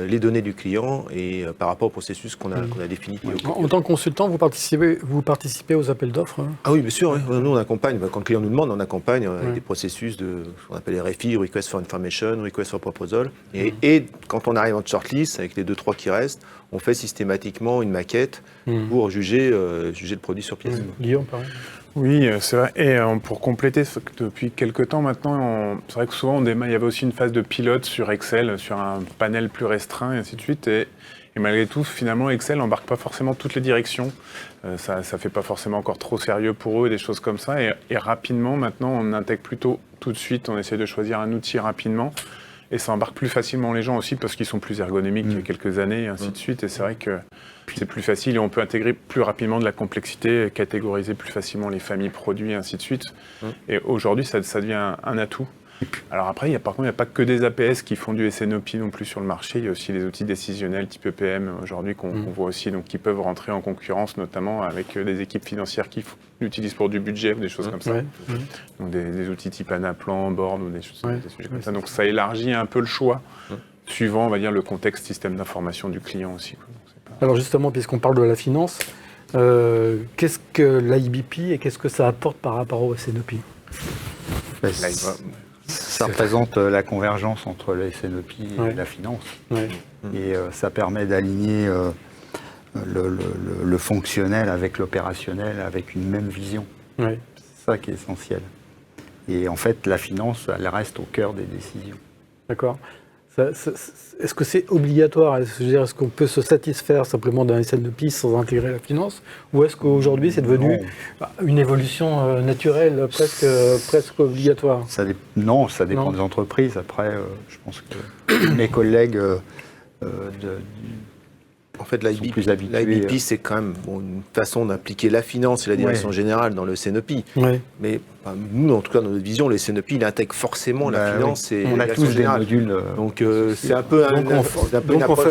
les données du client et par rapport au processus qu'on a défini. En tant que consultant, vous participez aux appels d'offres? Ah oui, bien sûr. Nous, on accompagne. Quand le client nous demande, on accompagne avec des processus de ce qu'on appelle les RFI, Request for Information, Request for Proposal. Et quand on arrive en shortlist, avec les 2-3 qui restent, on fait systématiquement une maquette pour juger le produit sur pièce. Guillaume, pareil. Oui, c'est vrai. Et pour compléter, depuis quelques temps maintenant, c'est vrai que souvent, il y avait aussi une phase de pilote sur Excel, sur un panel plus restreint, et ainsi de suite. Et malgré tout, finalement, Excel n'embarque pas forcément toutes les directions. Ça ne fait pas forcément encore trop sérieux pour eux, des choses comme ça. Et rapidement, maintenant, on intègre plutôt tout de suite, on essaie de choisir un outil rapidement. Et ça embarque plus facilement les gens aussi parce qu'ils sont plus ergonomiques qu'il y a quelques années, et ainsi de suite. Et c'est vrai que c'est plus facile et on peut intégrer plus rapidement de la complexité, catégoriser plus facilement les familles produits, et ainsi de suite. Et aujourd'hui, ça devient un atout. Alors après, par contre, il n'y a pas que des APS qui font du SNOP non plus sur le marché. Il y a aussi les outils décisionnels type EPM aujourd'hui qu'on voit aussi, donc qui peuvent rentrer en concurrence, notamment avec des équipes financières qui l'utilisent pour du budget ou des choses comme ça. Donc des outils type Anaplan, Board ou des sujets comme ça. Donc ça élargit un peu le choix suivant, on va dire, le contexte système d'information du client aussi. Alors justement, puisqu'on parle de la finance, qu'est-ce que l'IBP et qu'est-ce que ça apporte par rapport au SNOP? Ça représente la convergence entre le SNOP et la finance. Et ça permet d'aligner le fonctionnel avec l'opérationnel, avec une même vision. C'est ça qui est essentiel. Et en fait, la finance, elle reste au cœur des décisions. D'accord. Est-ce que c'est obligatoire? Est-ce qu'on peut se satisfaire simplement d'un SNOP sans intégrer la finance? Ou est-ce qu'aujourd'hui c'est devenu une évolution naturelle, presque obligatoire? Ça dépend des entreprises. Après, je pense que mes collègues En fait, l'IBP, c'est quand même une façon d'impliquer la finance et la direction générale dans le SNOP. Mais nous, en tout cas, dans notre vision, le SNOP, il intègre forcément la finance et la direction générale. Des modules. Donc, c'est un peu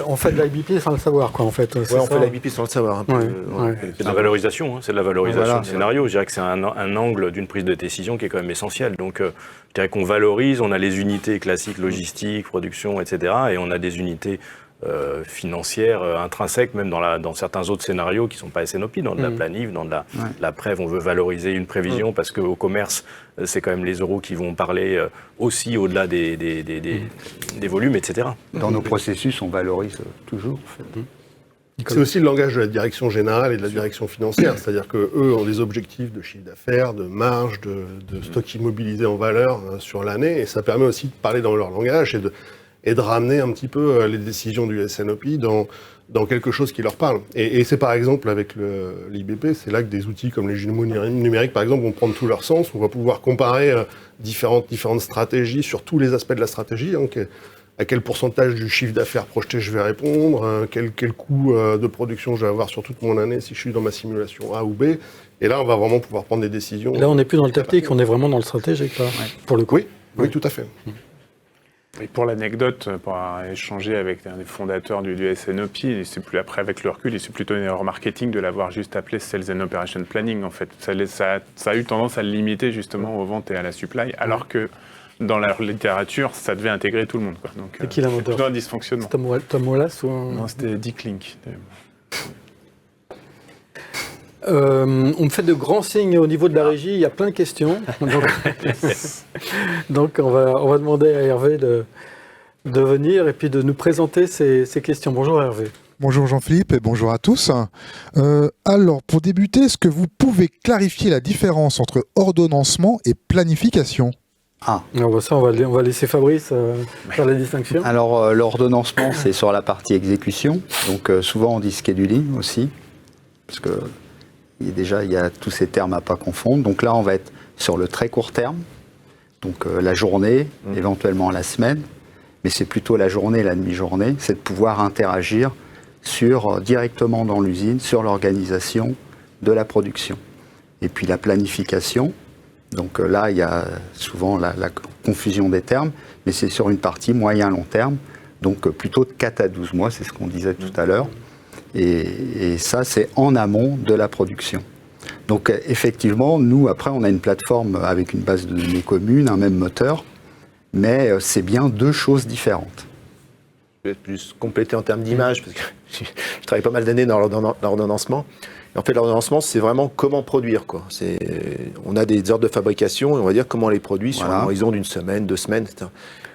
on fait de l'IBP sans le savoir, quoi, en fait. On fait de l'IBP sans le savoir. C'est de la valorisation, c'est de la valorisation de scénario. Je dirais que c'est un angle d'une prise de décision qui est quand même essentiel. Donc, je dirais qu'on valorise, on a les unités classiques, logistique, production, etc. Et on a des unités financières intrinsèques, même dans certains autres scénarios qui ne sont pas SNOP, dans de la planif, dans de la prév. On veut valoriser une prévision parce qu'au commerce, c'est quand même les euros qui vont parler aussi au-delà des volumes, etc. Dans nos processus, on valorise toujours. En fait. C'est aussi le langage de la direction générale et de la direction financière, c'est-à-dire qu'eux ont des objectifs de chiffre d'affaires, de marge, de stock immobilisé en valeur sur l'année, et ça permet aussi de parler dans leur langage et de ramener un petit peu les décisions du SNOP dans quelque chose qui leur parle. Et c'est par exemple avec l'IBP, c'est là que des outils comme les jumeaux numériques, par exemple, vont prendre tout leur sens. On va pouvoir comparer différentes stratégies sur tous les aspects de la stratégie. À quel pourcentage du chiffre d'affaires projeté je vais répondre, quel coût de production je vais avoir sur toute mon année si je suis dans ma simulation A ou B. Et là, on va vraiment pouvoir prendre des décisions. Là, on n'est plus dans le tactique, on est vraiment dans le stratégique, là, pour le coup. Oui, tout à fait. Et pour l'anecdote, pour échanger avec un des fondateurs du SNOP, c'est plus après avec le recul, et c'est plutôt une erreur marketing de l'avoir juste appelé Sales and Operation Planning en fait. Ça a eu tendance à le limiter justement aux ventes et à la supply, alors que dans la littérature, ça devait intégrer tout le monde, quoi. Donc, c'est qui l'inventeur ? plutôt un dysfonctionnement. Tom Wallace ou Non, c'était Dick Link. On me fait de grands signes au niveau de la régie, il y a plein de questions. Donc on va demander à Hervé de venir et puis de nous présenter ces questions. Bonjour Hervé. Bonjour Jean-Philippe et bonjour à tous. Alors pour débuter, est-ce que vous pouvez clarifier la différence entre ordonnancement et planification ? Alors ça, on va laisser Fabrice faire la distinction. Alors l'ordonnancement, c'est sur la partie exécution, donc souvent on dit scheduling aussi, parce que il y a tous ces termes à pas confondre. Donc là, on va être sur le très court terme, donc la journée, éventuellement la semaine, mais c'est plutôt la journée, la demi-journée, c'est de pouvoir interagir directement dans l'usine, sur l'organisation de la production. Et puis la planification, donc là, il y a souvent la confusion des termes, mais c'est sur une partie moyen-long terme, donc plutôt de 4 à 12 mois, c'est ce qu'on disait tout à l'heure. Et ça, c'est en amont de la production. Donc effectivement, nous, après, on a une plateforme avec une base de données commune, un même moteur, mais c'est bien deux choses différentes. Je vais plus compléter en termes d'image, parce que je travaille pas mal d'années dans l'ordonnancement. Et en fait, l'ordonnancement, c'est vraiment comment produire, quoi. On a des ordres de fabrication, et on va dire comment on les produit sur un horizon d'une semaine, 2 semaines, etc.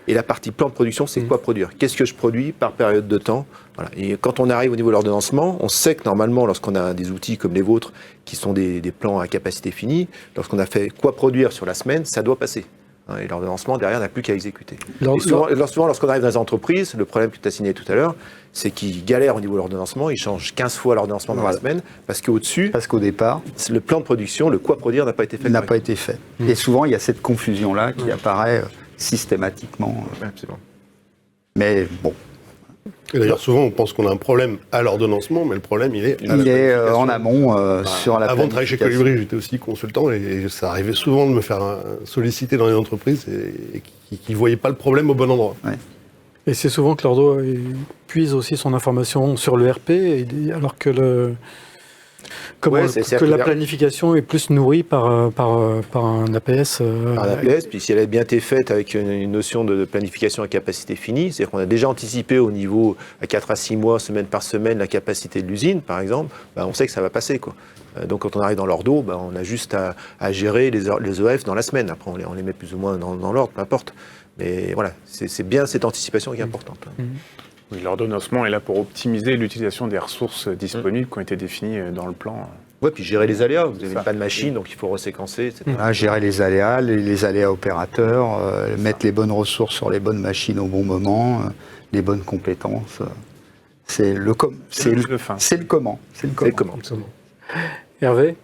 Et la partie plan de production, c'est quoi produire ? Qu'est-ce que je produis par période de temps ? Voilà. Et quand on arrive au niveau de l'ordonnancement, on sait que normalement, lorsqu'on a des outils comme les vôtres, qui sont des plans à capacité finie, lorsqu'on a fait quoi produire sur la semaine, ça doit passer. Et l'ordonnancement, derrière, n'a plus qu'à exécuter. Et souvent, lorsqu'on arrive dans les entreprises, le problème que tu as signé tout à l'heure, c'est qu'ils galèrent au niveau de l'ordonnancement, ils changent 15 fois l'ordonnancement dans la semaine, parce qu'au départ, le plan de production, le quoi produire n'a pas été fait. N'a pas été fait. Et souvent, il y a cette confusion-là qui apparaît systématiquement. Absolument. Mais bon. Et d'ailleurs, souvent, on pense qu'on a un problème à l'ordonnancement, mais le problème, il est en amont sur la Avant de travailler chez Colibri, j'étais aussi consultant et ça arrivait souvent de me faire solliciter dans les entreprises et qui ne voyaient pas le problème au bon endroit. Ouais. Et c'est souvent que l'ordo puise aussi son information sur le RP, alors que la planification est plus nourrie par un APS. Un APS, puis si elle a bien été faite avec une notion de planification à capacité finie, c'est-à-dire qu'on a déjà anticipé au niveau à 4 à 6 mois, semaine par semaine, la capacité de l'usine, par exemple, on sait que ça va passer, quoi. Donc quand on arrive dans l'ordo, on a juste à gérer les EF dans la semaine. Après, on les met plus ou moins dans l'ordre, peu importe. Mais voilà, c'est bien cette anticipation qui est importante. Oui, l'ordonnancement est là pour optimiser l'utilisation des ressources disponibles qui ont été définies dans le plan. Oui, puis gérer les aléas. Vous n'avez pas de machine, donc il faut reséquencer, etc. Gérer les aléas, les aléas opérateurs, mettre les bonnes ressources sur les bonnes machines au bon moment, les bonnes compétences. C'est le comment. C'est le comment. Hervé ?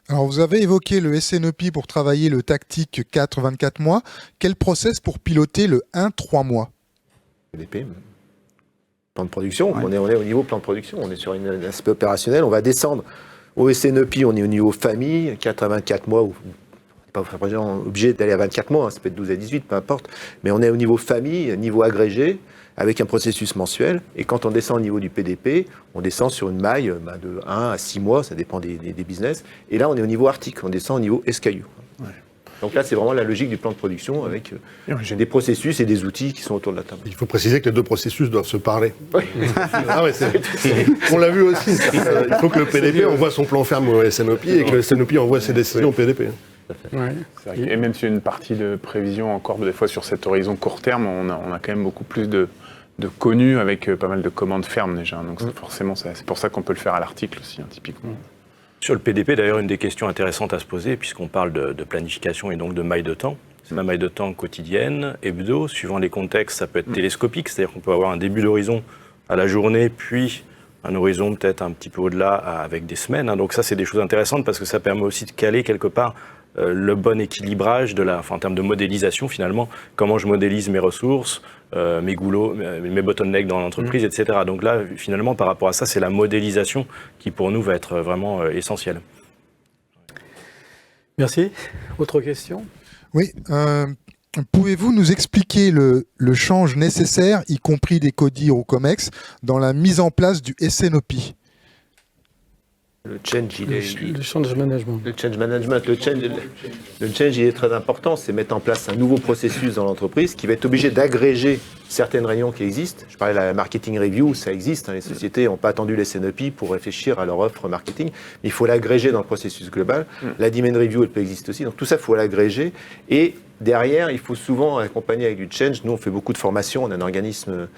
Alors vous avez évoqué le SNOP pour travailler le tactique 4-24 mois. Quel process pour piloter le 1-3 mois ? PDP, plan de production, on est au niveau plan de production, on est sur un aspect opérationnel, on va descendre au SNOP, on est au niveau famille, 4 à 24 mois, ou pas forcément obligé d'aller à 24 mois, ça peut être 12 à 18, peu importe, mais on est au niveau famille, niveau agrégé, avec un processus mensuel, et quand on descend au niveau du PDP, on descend sur une maille de 1 à 6 mois, ça dépend des business, et là on est au niveau article, on descend au niveau SKU. Ouais. Donc là, c'est vraiment la logique du plan de production avec des processus et des outils qui sont autour de la table. Il faut préciser que les deux processus doivent se parler. Oui. On l'a vu aussi. Il faut que le PDP envoie son plan ferme au SNOP et que le SNOP envoie ses décisions au PDP. Ouais. Et même si une partie de prévision encore des fois sur cet horizon court terme, on a quand même beaucoup plus de connus avec pas mal de commandes fermes déjà. Donc forcément, c'est pour ça qu'on peut le faire à l'article aussi, typiquement. Sur le PDP, d'ailleurs, une des questions intéressantes à se poser, puisqu'on parle de planification et donc de maille de temps. C'est ma maille de temps quotidienne, hebdo, suivant les contextes, ça peut être télescopique, c'est-à-dire qu'on peut avoir un début d'horizon à la journée, puis un horizon peut-être un petit peu au-delà avec des semaines. Donc ça, c'est des choses intéressantes parce que ça permet aussi de caler quelque part le bon équilibrage en termes de modélisation finalement, comment je modélise mes ressources, mes goulots, mes bottlenecks dans l'entreprise, etc. Donc là, finalement, par rapport à ça, c'est la modélisation qui pour nous va être vraiment essentielle. Merci. Autre question ? Oui. Pouvez-vous nous expliquer le change nécessaire, y compris des CODIR ou COMEX, dans la mise en place du SNOP ? Le change, Le change management. Le change management, le change, il est très important. C'est mettre en place un nouveau processus dans l'entreprise qui va être obligé d'agréger certaines réunions qui existent. Je parlais de la marketing review, ça existe. Les sociétés n'ont pas attendu les SNOP pour réfléchir à leur offre marketing. Mais il faut l'agréger dans le processus global. La demand review, elle peut exister aussi. Donc tout ça, il faut l'agréger. Et derrière, il faut souvent accompagner avec du change. Nous, on fait beaucoup de formations. On a un organisme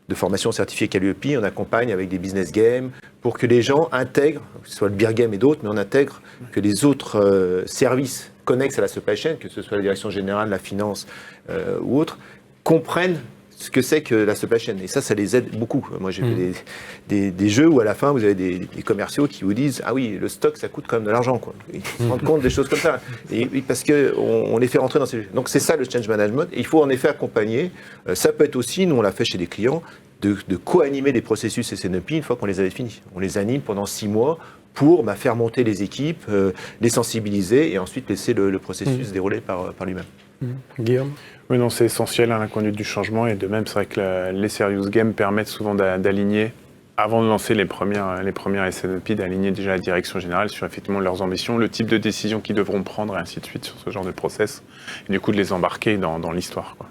de formation certifiée Calliope, on accompagne avec des business games pour que les gens intègrent, que ce soit le beer game et d'autres, mais on intègre que les autres services connexes à la supply chain, que ce soit la direction générale, la finance ou autres, comprennent ce que c'est que la supply chain. Et ça les aide beaucoup. Moi, j'ai fait des jeux où à la fin, vous avez des commerciaux qui vous disent « Ah oui, le stock, ça coûte quand même de l'argent. » Ils se rendent compte des choses comme ça. Et parce qu'on les fait rentrer dans ces jeux. Donc, c'est ça le change management. Et il faut en effet accompagner. Ça peut être aussi, nous, on l'a fait chez des clients, de co-animer des processus SNOP une fois qu'on les a définis. On les anime pendant 6 mois pour faire monter les équipes, les sensibiliser et ensuite laisser le processus dérouler par lui-même. Guillaume ? Oui, non, c'est essentiel à la conduite du changement et de même, c'est vrai que les serious games permettent souvent d'aligner, avant de lancer les premières SNOP, d'aligner déjà la direction générale sur effectivement leurs ambitions, le type de décision qu'ils devront prendre et ainsi de suite sur ce genre de process, et du coup de les embarquer dans l'histoire, quoi.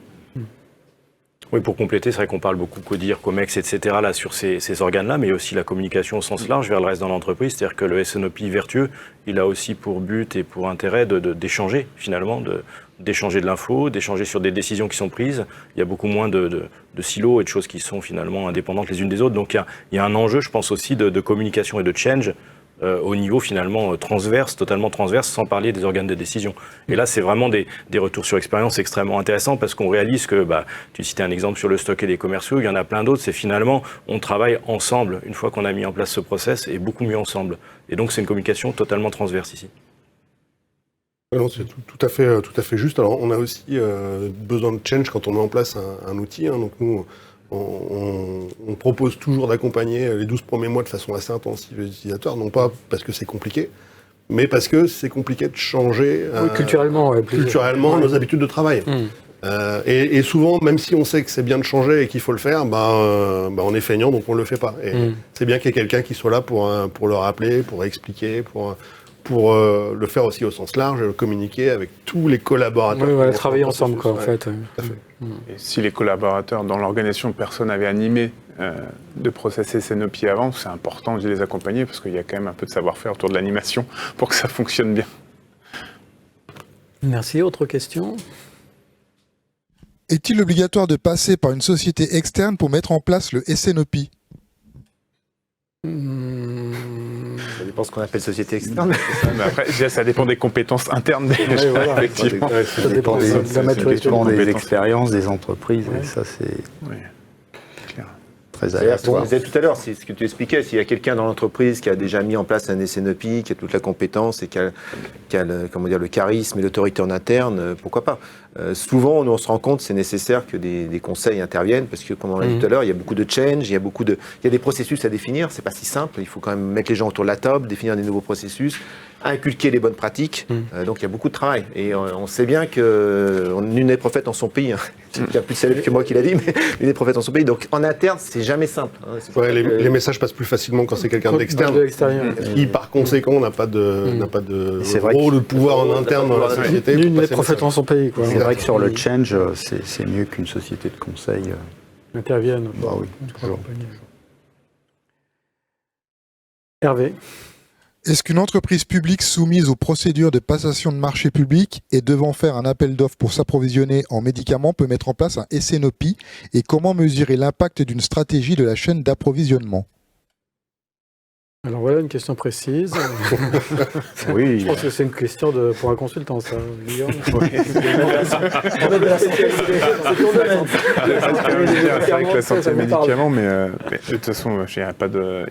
Oui, pour compléter, c'est vrai qu'on parle beaucoup CODIR, COMEX, etc. là, sur ces organes-là, mais aussi la communication au sens large vers le reste de l'entreprise. C'est-à-dire que le SNOP vertueux, il a aussi pour but et pour intérêt d'échanger, finalement, d'échanger de l'info, d'échanger sur des décisions qui sont prises. Il y a beaucoup moins de silos et de choses qui sont finalement indépendantes les unes des autres. Donc il y a un enjeu, je pense aussi, de communication et de change au niveau finalement transverse, totalement transverse, sans parler des organes de décision. Et là, c'est vraiment des retours sur expérience extrêmement intéressants parce qu'on réalise que, tu citais un exemple sur le stock et les commerciaux, il y en a plein d'autres, c'est finalement, on travaille ensemble, une fois qu'on a mis en place ce process, et beaucoup mieux ensemble. Et donc, c'est une communication totalement transverse ici. Non, c'est tout à fait juste. Alors, on a aussi besoin de change quand on met en place un outil. Donc, nous, on propose toujours d'accompagner les 12 premiers mois de façon assez intensive les utilisateurs, non pas parce que c'est compliqué, mais parce que c'est compliqué de changer culturellement nos habitudes de travail. Et souvent, même si on sait que c'est bien de changer et qu'il faut le faire, on est feignant, donc on ne le fait pas. Et c'est bien qu'il y ait quelqu'un qui soit là pour le rappeler, pour expliquer, pour le faire aussi au sens large, communiquer avec tous les collaborateurs. Oui, voilà, travailler ensemble, quoi, en fait. Tout à fait. Et si les collaborateurs dans l'organisation, personne n'avait animé de process SNOP avant, c'est important de les accompagner parce qu'il y a quand même un peu de savoir-faire autour de l'animation pour que ça fonctionne bien. Merci. Autre question ? Est-il obligatoire de passer par une société externe pour mettre en place le SNOP ? Ça dépend ce qu'on appelle société externe. Mais après, déjà, ça dépend des compétences internes des voilà. effectivement. Ça dépend des expériences des entreprises, et ça c'est très aléatoire. On disait tout à l'heure, c'est ce que tu expliquais, s'il y a quelqu'un dans l'entreprise qui a déjà mis en place un SNOP, qui a toute la compétence et qui a le charisme et l'autorité en interne, pourquoi pas. Souvent, on se rend compte que c'est nécessaire que des conseils interviennent, parce que, comme on l'a dit tout à l'heure, il y a beaucoup de change, il y a des processus à définir, c'est pas si simple, il faut quand même mettre les gens autour de la table, définir des nouveaux processus, inculquer les bonnes pratiques, donc il y a beaucoup de travail. Et on sait bien que nul n'est prophète en son pays, il y a plus de célèbre que moi qui l'a dit, mais nul n'est prophète en son pays, donc en interne, c'est jamais simple. Les messages passent plus facilement quand c'est quelqu'un d'externe, qui par conséquent n'a pas de rôle ou de pouvoir en interne dans la société. Nul n'est prophète en son pays, quoi. C'est vrai que sur le change, c'est mieux qu'une société de conseil intervienne. Bah oui, toujours. Hervé. Est-ce qu'une entreprise publique soumise aux procédures de passation de marché public et devant faire un appel d'offres pour s'approvisionner en médicaments peut mettre en place un SNOP et comment mesurer l'impact d'une stratégie de la chaîne d'approvisionnement? Alors voilà une question précise. Oui. Je pense que c'est une question pour un consultant, ça, Guillaume. C'est vrai que la santé médicaments, mais de toute façon, il n'y a pas de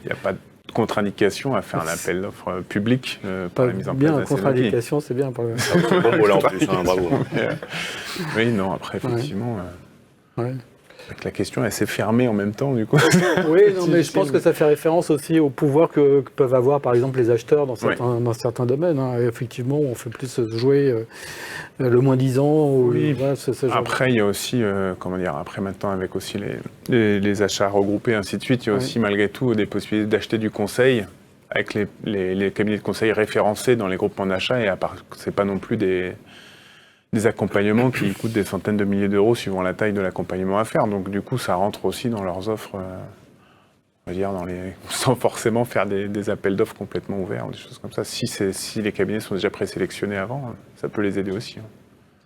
contre-indication à faire un appel d'offres public pour la mise en place Bien, d'un contre-indication, c'est bien. Pour le... Bon mot là en plus, hein, bravo. Oui, non, après, effectivement, Ouais. la question, elle s'est fermée en même temps, du coup. Oui, non, mais je pense que ça fait référence aussi au pouvoir que peuvent avoir, par exemple, les acheteurs dans certains domaines. Hein. Et effectivement, on fait plus jouer le moins 10 ans. Oui. Voilà, ce genre. Après, il y a aussi, après maintenant, avec aussi les achats regroupés, ainsi de suite, il y a aussi, malgré tout, des possibilités d'acheter du conseil avec les cabinets de conseil référencés dans les groupements d'achat. Et à part, c'est pas non plus des accompagnements qui coûtent des centaines de milliers d'euros suivant la taille de l'accompagnement à faire. Donc du coup, ça rentre aussi dans leurs offres, on va dire, sans forcément faire des appels d'offres complètement ouverts, des choses comme ça. Si les cabinets sont déjà présélectionnés avant, ça peut les aider aussi.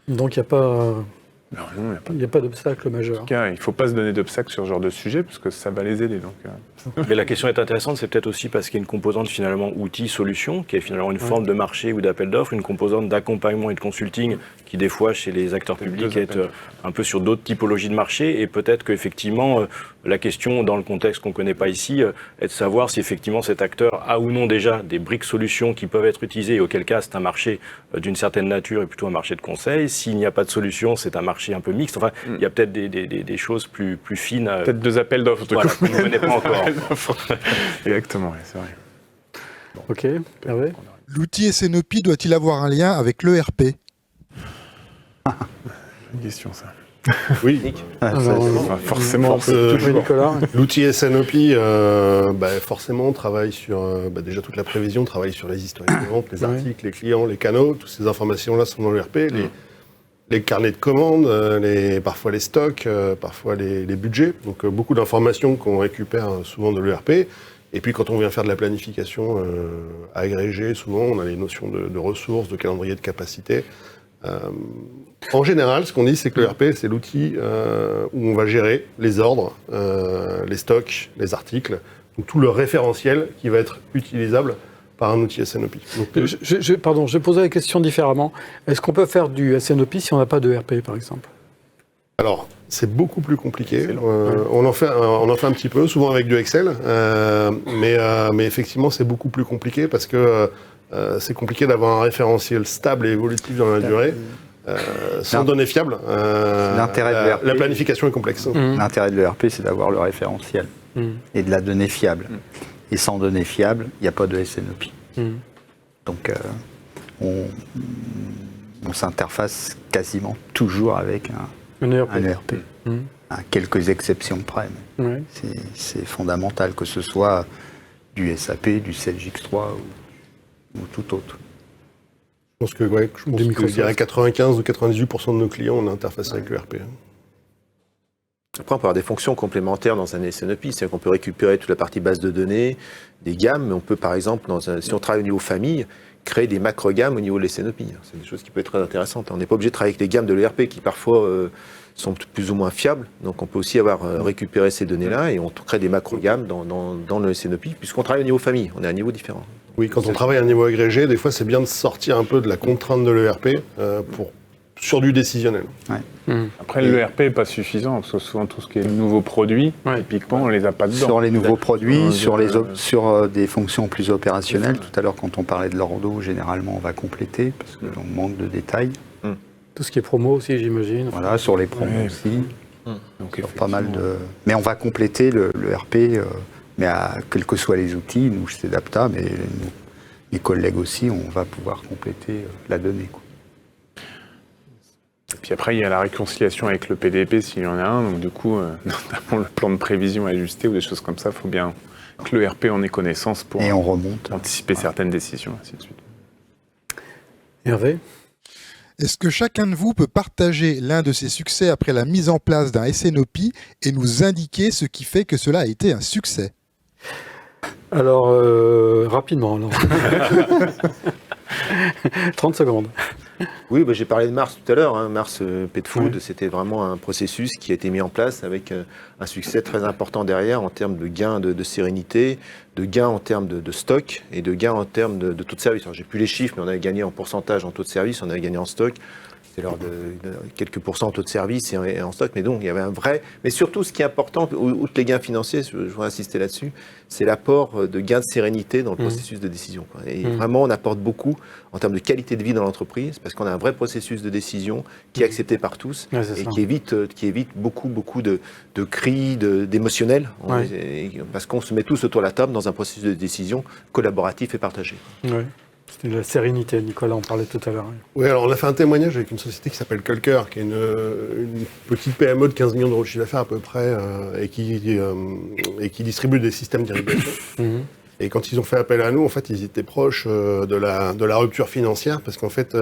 Donc il n'y a pas... Non, il n'y a pas d'obstacle majeur. En tout cas, il ne faut pas se donner d'obstacles sur ce genre de sujet, parce que ça va les aider. Donc, Mais la question est intéressante, c'est peut-être aussi parce qu'il y a une composante finalement outil-solution, qui est finalement une forme de marché ou d'appel d'offres, une composante d'accompagnement et de consulting, qui des fois chez les acteurs publics est un peu sur d'autres typologies de marché, et peut-être qu'effectivement, la question dans le contexte qu'on ne connaît pas ici, est de savoir si effectivement cet acteur a ou non déjà des briques solutions qui peuvent être utilisées, et auquel cas c'est un marché d'une certaine nature et plutôt un marché de conseil. S'il n'y a pas de solution, c'est un marché un peu mixte. Enfin, il y a peut-être des choses plus fines. Peut-être 2 appels d'offres, en tout cas. Qu'on ne connaît pas encore. Exactement, oui, c'est vrai. Ok, Hervé. L'outil SNOP doit-il avoir un lien avec l'ERP? Une question, ça. Oui, Forcément, l'outil SNOP, forcément, travaille sur déjà toute la prévision, travaille sur les historiques de vente, les articles, les clients, les canaux. Toutes ces informations-là sont dans l'ERP. Les carnets de commandes, parfois les stocks, parfois les budgets. Donc beaucoup d'informations qu'on récupère souvent de l'ERP. Et puis quand on vient faire de la planification agrégée, souvent on a les notions de ressources, de calendrier de capacité. En général, ce qu'on dit, c'est que l'ERP, c'est l'outil où on va gérer les ordres, les stocks, les articles, donc tout le référentiel qui va être utilisable par un outil SNOP. Donc, je vais poser la question différemment. Est-ce qu'on peut faire du SNOP si on n'a pas de ERP, par exemple? Alors, c'est beaucoup plus compliqué. On en fait un petit peu, souvent avec du Excel, mais effectivement, c'est beaucoup plus compliqué parce que c'est compliqué d'avoir un référentiel stable et évolutif dans la durée, sans données fiables. L'intérêt de l'ERP, la planification est complexe. L'intérêt de l'ERP, c'est d'avoir le référentiel et de la donnée fiable. Et sans données fiables, il n'y a pas de SNOP. Donc, on s'interface quasiment toujours avec un ERP. À quelques exceptions près. C'est fondamental, que ce soit du SAP, du Sage X3 ou tout autre. Je pense que je dirais 95 ou 98% de nos clients ont interfacé avec l'ERP. Après, on peut avoir des fonctions complémentaires dans un SNOP, c'est-à-dire qu'on peut récupérer toute la partie base de données, des gammes, mais on peut par exemple, si on travaille au niveau famille, créer des macro-gammes au niveau de l'SNOP. C'est des choses qui peuvent être très intéressantes. On n'est pas obligé de travailler avec les gammes de l'ERP qui parfois sont plus ou moins fiables, donc on peut aussi récupéré ces données-là et on crée des macro-gammes dans le SNOP, puisqu'on travaille au niveau famille, on est à un niveau différent. Oui, quand on travaille à un niveau agrégé, des fois c'est bien de sortir un peu de la contrainte de l'ERP sur du décisionnel. Après, l'ERP n'est pas suffisant, parce que souvent tout ce qui est nouveaux produits, typiquement, on ne les a pas dedans. Sur les nouveaux produits, sur des fonctions plus opérationnelles, tout à l'heure quand on parlait de l'ordo, généralement on va compléter, parce qu'on manque de détails. Tout ce qui est promo aussi, j'imagine. Voilà, sur les promos aussi. Donc, sur pas mal de... Mais on va compléter l'ERP, mais quels que soient les outils, nous chez Sedapta, mais mes collègues aussi, on va pouvoir compléter la donnée. Et puis après, il y a la réconciliation avec le PDP s'il y en a un. Donc du coup, notamment le plan de prévision ajusté ou des choses comme ça, il faut bien que l'ERP en ait connaissance pour anticiper certaines décisions, ainsi de suite. Hervé ? Est-ce que chacun de vous peut partager l'un de ses succès après la mise en place d'un SNOP et nous indiquer ce qui fait que cela a été un succès ? Alors, rapidement, alors. 30 secondes. Oui, bah, j'ai parlé de Mars tout à l'heure. Hein. Mars Pet Food, c'était vraiment un processus qui a été mis en place avec un succès très important derrière en termes de gains de sérénité, de gains en termes de stock et de gains en termes de taux de service. Alors, j'ai plus les chiffres, mais on a gagné en pourcentage en taux de service, on a gagné en stock. C'est l'ordre de quelques pourcents en taux de service et en stock, mais donc il y avait un vrai... Mais surtout, ce qui est important, outre les gains financiers, je voudrais insister là-dessus, c'est l'apport de gains de sérénité dans le processus de décision. Quoi. Et vraiment, on apporte beaucoup en termes de qualité de vie dans l'entreprise, parce qu'on a un vrai processus de décision qui est accepté par tous et qui évite beaucoup de cris, d'émotionnels, parce qu'on se met tous autour de la table dans un processus de décision collaboratif et partagé. Ouais. C'était de la sérénité, Nicolas en parlait tout à l'heure. Oui, alors on a fait un témoignage avec une société qui s'appelle Culker, qui est une petite PME de 15 millions d'euros de chiffre d'affaires à peu près, et qui distribue des systèmes d'irrigation. Et quand ils ont fait appel à nous, en fait, ils étaient proches de la rupture financière, parce qu'en fait,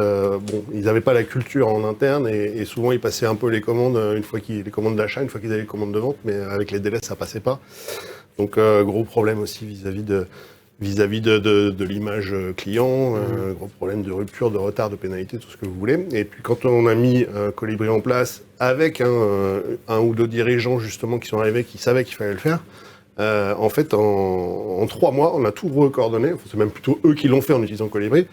ils n'avaient pas la culture en interne, et souvent ils passaient un peu les commandes, les commandes d'achat, une fois qu'ils avaient les commandes de vente, mais avec les délais, ça passait pas. Donc, gros problème aussi vis-à-vis de l'image client, gros problème de rupture, de retard, de pénalité, tout ce que vous voulez. Et puis quand on a mis Colibri en place, avec un ou deux dirigeants justement qui sont arrivés, qui savaient qu'il fallait le faire, en fait, en 3 mois, on a tout recoordonné, c'est même plutôt eux qui l'ont fait en utilisant Colibri,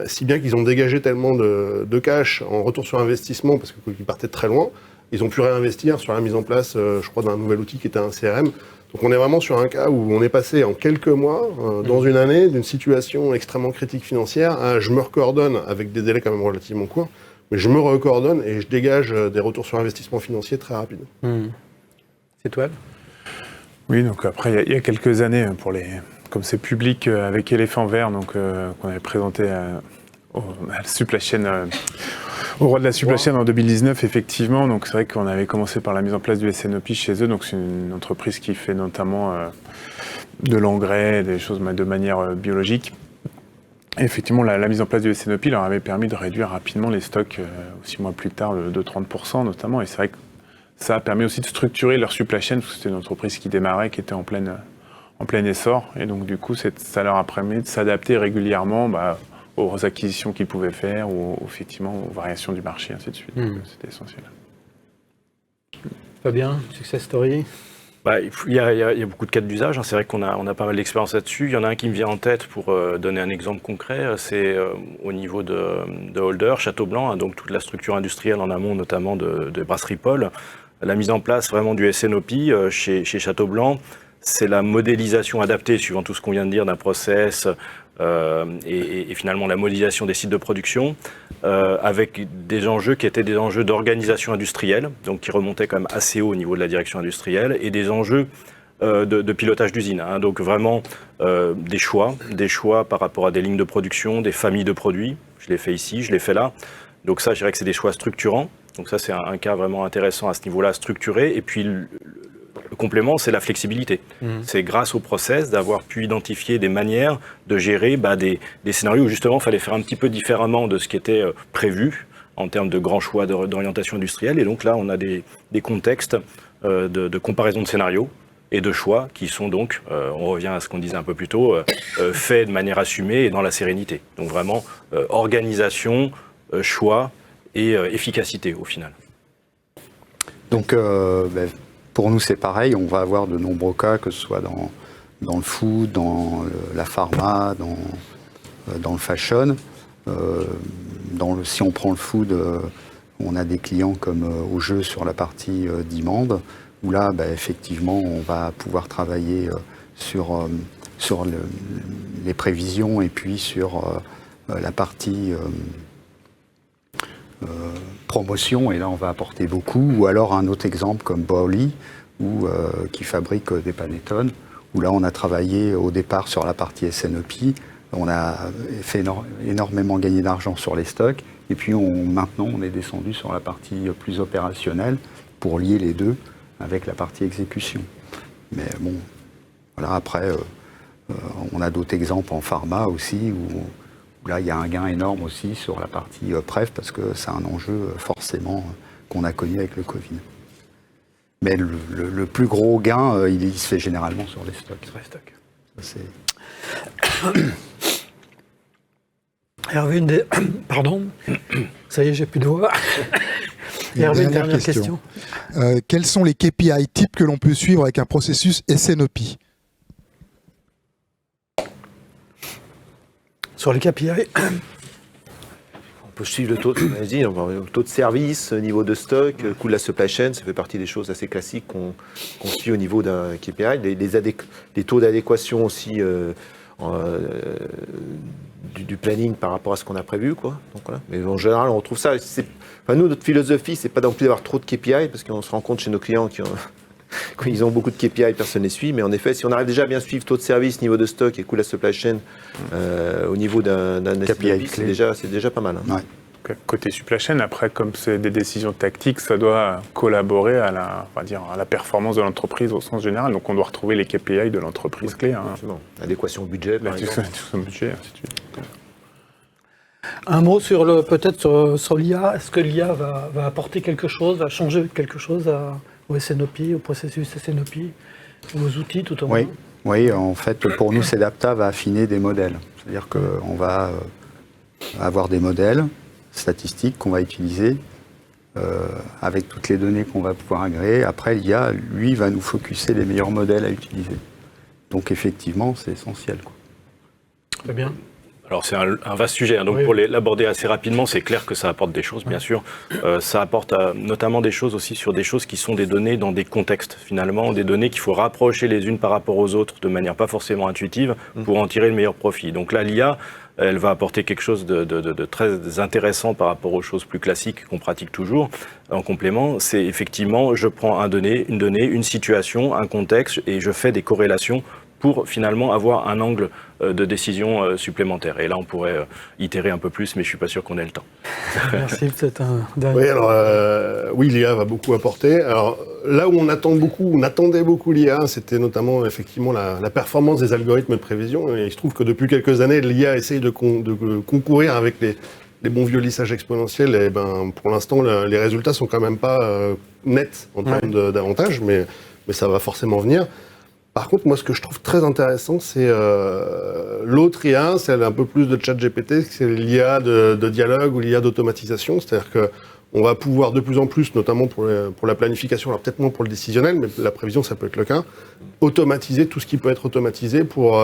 si bien qu'ils ont dégagé tellement de cash en retour sur investissement, parce qu'ils partaient de très loin, ils ont pu réinvestir sur la mise en place, je crois, d'un nouvel outil qui était un CRM. Donc on est vraiment sur un cas où on est passé en quelques mois, dans une année, d'une situation extrêmement critique financière à je me recoordonne avec des délais quand même relativement courts, mais je me recoordonne et je dégage des retours sur investissement financier très rapides. C'est toi ? Oui, donc après, il y a quelques années, comme c'est public avec Éléphant Vert, donc qu'on avait présenté à la supply chain, au roi de la supply chain en 2019, effectivement. Donc c'est vrai qu'on avait commencé par la mise en place du SNOP chez eux. Donc c'est une entreprise qui fait notamment de l'engrais, des choses de manière biologique. Et effectivement, la mise en place du SNOP leur avait permis de réduire rapidement les stocks 6 mois plus tard de 30% notamment. Et c'est vrai que ça a permis aussi de structurer leur supply chain, parce que c'était une entreprise qui démarrait, qui était en plein essor. Et donc du coup, ça leur a permis de s'adapter régulièrement aux acquisitions qu'ils pouvaient faire, ou effectivement aux variations du marché, ainsi de suite. C'était essentiel. Fabien, success story ? Il y a beaucoup de cas d'usage. C'est vrai qu'on a pas mal d'expérience là-dessus. Il y en a un qui me vient en tête pour donner un exemple concret. C'est au niveau de Holder, Château Blanc, donc toute la structure industrielle en amont, notamment de Brasserie Paul. La mise en place vraiment du SNOP chez Château Blanc, c'est la modélisation adaptée, suivant tout ce qu'on vient de dire, d'un process, et finalement la modélisation des sites de production, avec des enjeux qui étaient des enjeux d'organisation industrielle, donc qui remontaient quand même assez haut au niveau de la direction industrielle, et des enjeux de pilotage d'usine. Donc vraiment des choix par rapport à des lignes de production, des familles de produits. Je l'ai fait ici, je l'ai fait là. Donc ça, je dirais que c'est des choix structurants. Donc ça, c'est un cas vraiment intéressant à ce niveau-là, structuré. Et puis le complément, c'est la flexibilité. C'est grâce au process d'avoir pu identifier des manières de gérer des scénarios où justement il fallait faire un petit peu différemment de ce qui était prévu en termes de grands choix d'orientation industrielle. Et donc là, on a des contextes de comparaison de scénarios et de choix qui sont donc, on revient à ce qu'on disait un peu plus tôt, faits de manière assumée et dans la sérénité. Donc vraiment, organisation, choix et efficacité au final. Donc pour nous c'est pareil, on va avoir de nombreux cas, que ce soit dans le food, dans la pharma, dans le fashion. Si on prend le food, on a des clients comme Au'Jeu sur la partie demand, où là effectivement on va pouvoir travailler sur les prévisions et puis sur la partie promotion, et là on va apporter beaucoup. Ou alors un autre exemple comme Bowley, qui fabrique des panettone, où là on a travaillé au départ sur la partie SNOP, on a fait énormément gagner d'argent sur les stocks, et puis maintenant on est descendu sur la partie plus opérationnelle pour lier les deux avec la partie exécution. Mais bon, voilà, après on a d'autres exemples en pharma aussi, où là, il y a un gain énorme aussi sur la partie PREF, parce que c'est un enjeu forcément qu'on a connu avec le Covid. Mais le plus gros gain, il se fait généralement sur les stocks. Hervé, pardon, ça y est, j'ai plus de voix. Hervé, une dernière question. Quels sont les KPI types que l'on peut suivre avec un processus SNOP? Sur les KPI, On peut suivre le taux, le taux de service, niveau de stock, coût de la supply chain, ça fait partie des choses assez classiques qu'on suit au niveau d'un KPI. Les taux d'adéquation aussi du planning par rapport à ce qu'on a prévu, quoi. Donc, voilà. Mais en général, on retrouve ça. Nous, notre philosophie, c'est pas non plus d'avoir trop de KPI, parce qu'on se rend compte chez nos clients quand ils ont beaucoup de KPI, personne ne les suit. Mais en effet, si on arrive déjà à bien suivre taux de service, niveau de stock et coût de la supply chain au niveau d'un KPI, c'est déjà pas mal. Hein. Ouais. Côté supply chain, après, comme c'est des décisions tactiques, ça doit collaborer à la performance de l'entreprise au sens général. Donc on doit retrouver les KPI de l'entreprise clé. Hein. Adéquation budget, par exemple. Budget, ainsi de suite. un mot sur peut-être sur l'IA. Est-ce que l'IA va apporter quelque chose, va changer quelque chose au SNOP, au processus SNOP, aux outils tout au moins? Oui, en fait, pour nous, Sedapta va affiner des modèles. C'est-à-dire qu'on va avoir des modèles statistiques qu'on va utiliser avec toutes les données qu'on va pouvoir agréer. Après, l'IA, lui, va nous focuser les meilleurs modèles à utiliser. Donc, effectivement, c'est essentiel, quoi. Très bien. Alors c'est un vaste sujet, hein. Donc oui. Pour l'aborder assez rapidement, c'est clair que ça apporte des choses, bien sûr. Ça apporte notamment des choses aussi sur des choses qui sont des données dans des contextes, finalement, des données qu'il faut rapprocher les unes par rapport aux autres de manière pas forcément intuitive pour en tirer le meilleur profit. Donc là, l'IA, elle va apporter quelque chose de très intéressant par rapport aux choses plus classiques qu'on pratique toujours. En complément, c'est effectivement, je prends une donnée, une situation, un contexte, et je fais des corrélations pour finalement avoir un angle de décision supplémentaire. Et là, on pourrait itérer un peu plus, mais je ne suis pas sûr qu'on ait le temps. Merci, peut-être un dernier. Oui, alors, oui, l'IA va beaucoup apporter. Alors, là où on attendait beaucoup l'IA, c'était notamment effectivement la performance des algorithmes de prévision. Et il se trouve que depuis quelques années, l'IA essaye de concourir avec les bons vieux lissages exponentiels. Et pour l'instant, les résultats sont quand même pas nets en termes d'avantages, mais ça va forcément venir. Par contre, moi, ce que je trouve très intéressant, c'est l'autre IA, c'est un peu plus de chat GPT, c'est l'IA de dialogue ou l'IA d'automatisation. C'est-à-dire qu'on va pouvoir de plus en plus, notamment pour la planification, alors peut-être moins pour le décisionnel, mais la prévision, ça peut être le cas, automatiser tout ce qui peut être automatisé pour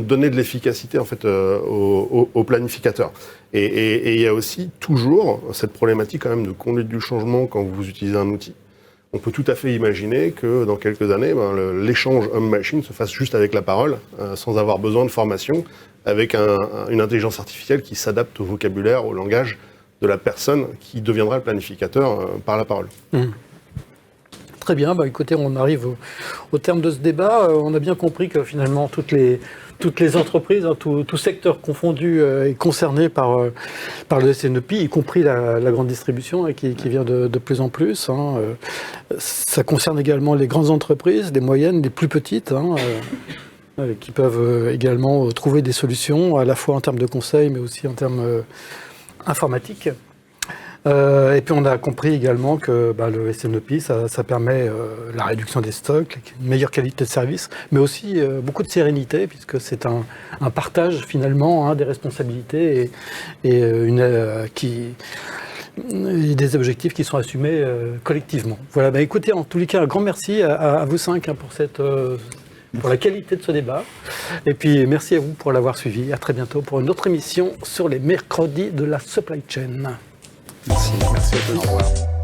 donner de l'efficacité en fait aux planificateurs. Et il y a aussi toujours cette problématique quand même de conduite du changement quand vous utilisez un outil. On peut tout à fait imaginer que dans quelques années, l'échange homme-machine se fasse juste avec la parole, sans avoir besoin de formation, avec une intelligence artificielle qui s'adapte au vocabulaire, au langage de la personne qui deviendra le planificateur par la parole. Très bien, écoutez, on arrive au terme de ce débat. On a bien compris que finalement toutes les entreprises, tout secteur confondu, est concerné par le SNOP, y compris la grande distribution, et qui vient de plus en plus. Ça concerne également les grandes entreprises, les moyennes, les plus petites, qui peuvent également trouver des solutions, à la fois en termes de conseils, mais aussi en termes informatiques. Et puis on a compris également que le SNOP, ça permet la réduction des stocks, une meilleure qualité de service, mais aussi beaucoup de sérénité, puisque c'est un partage finalement des responsabilités et des objectifs qui sont assumés collectivement. Voilà, écoutez, en tous les cas, un grand merci à vous cinq pour la qualité de ce débat. Et puis merci à vous pour l'avoir suivi. À très bientôt pour une autre émission sur les mercredis de la supply chain. Merci. Merci à tous. Au revoir.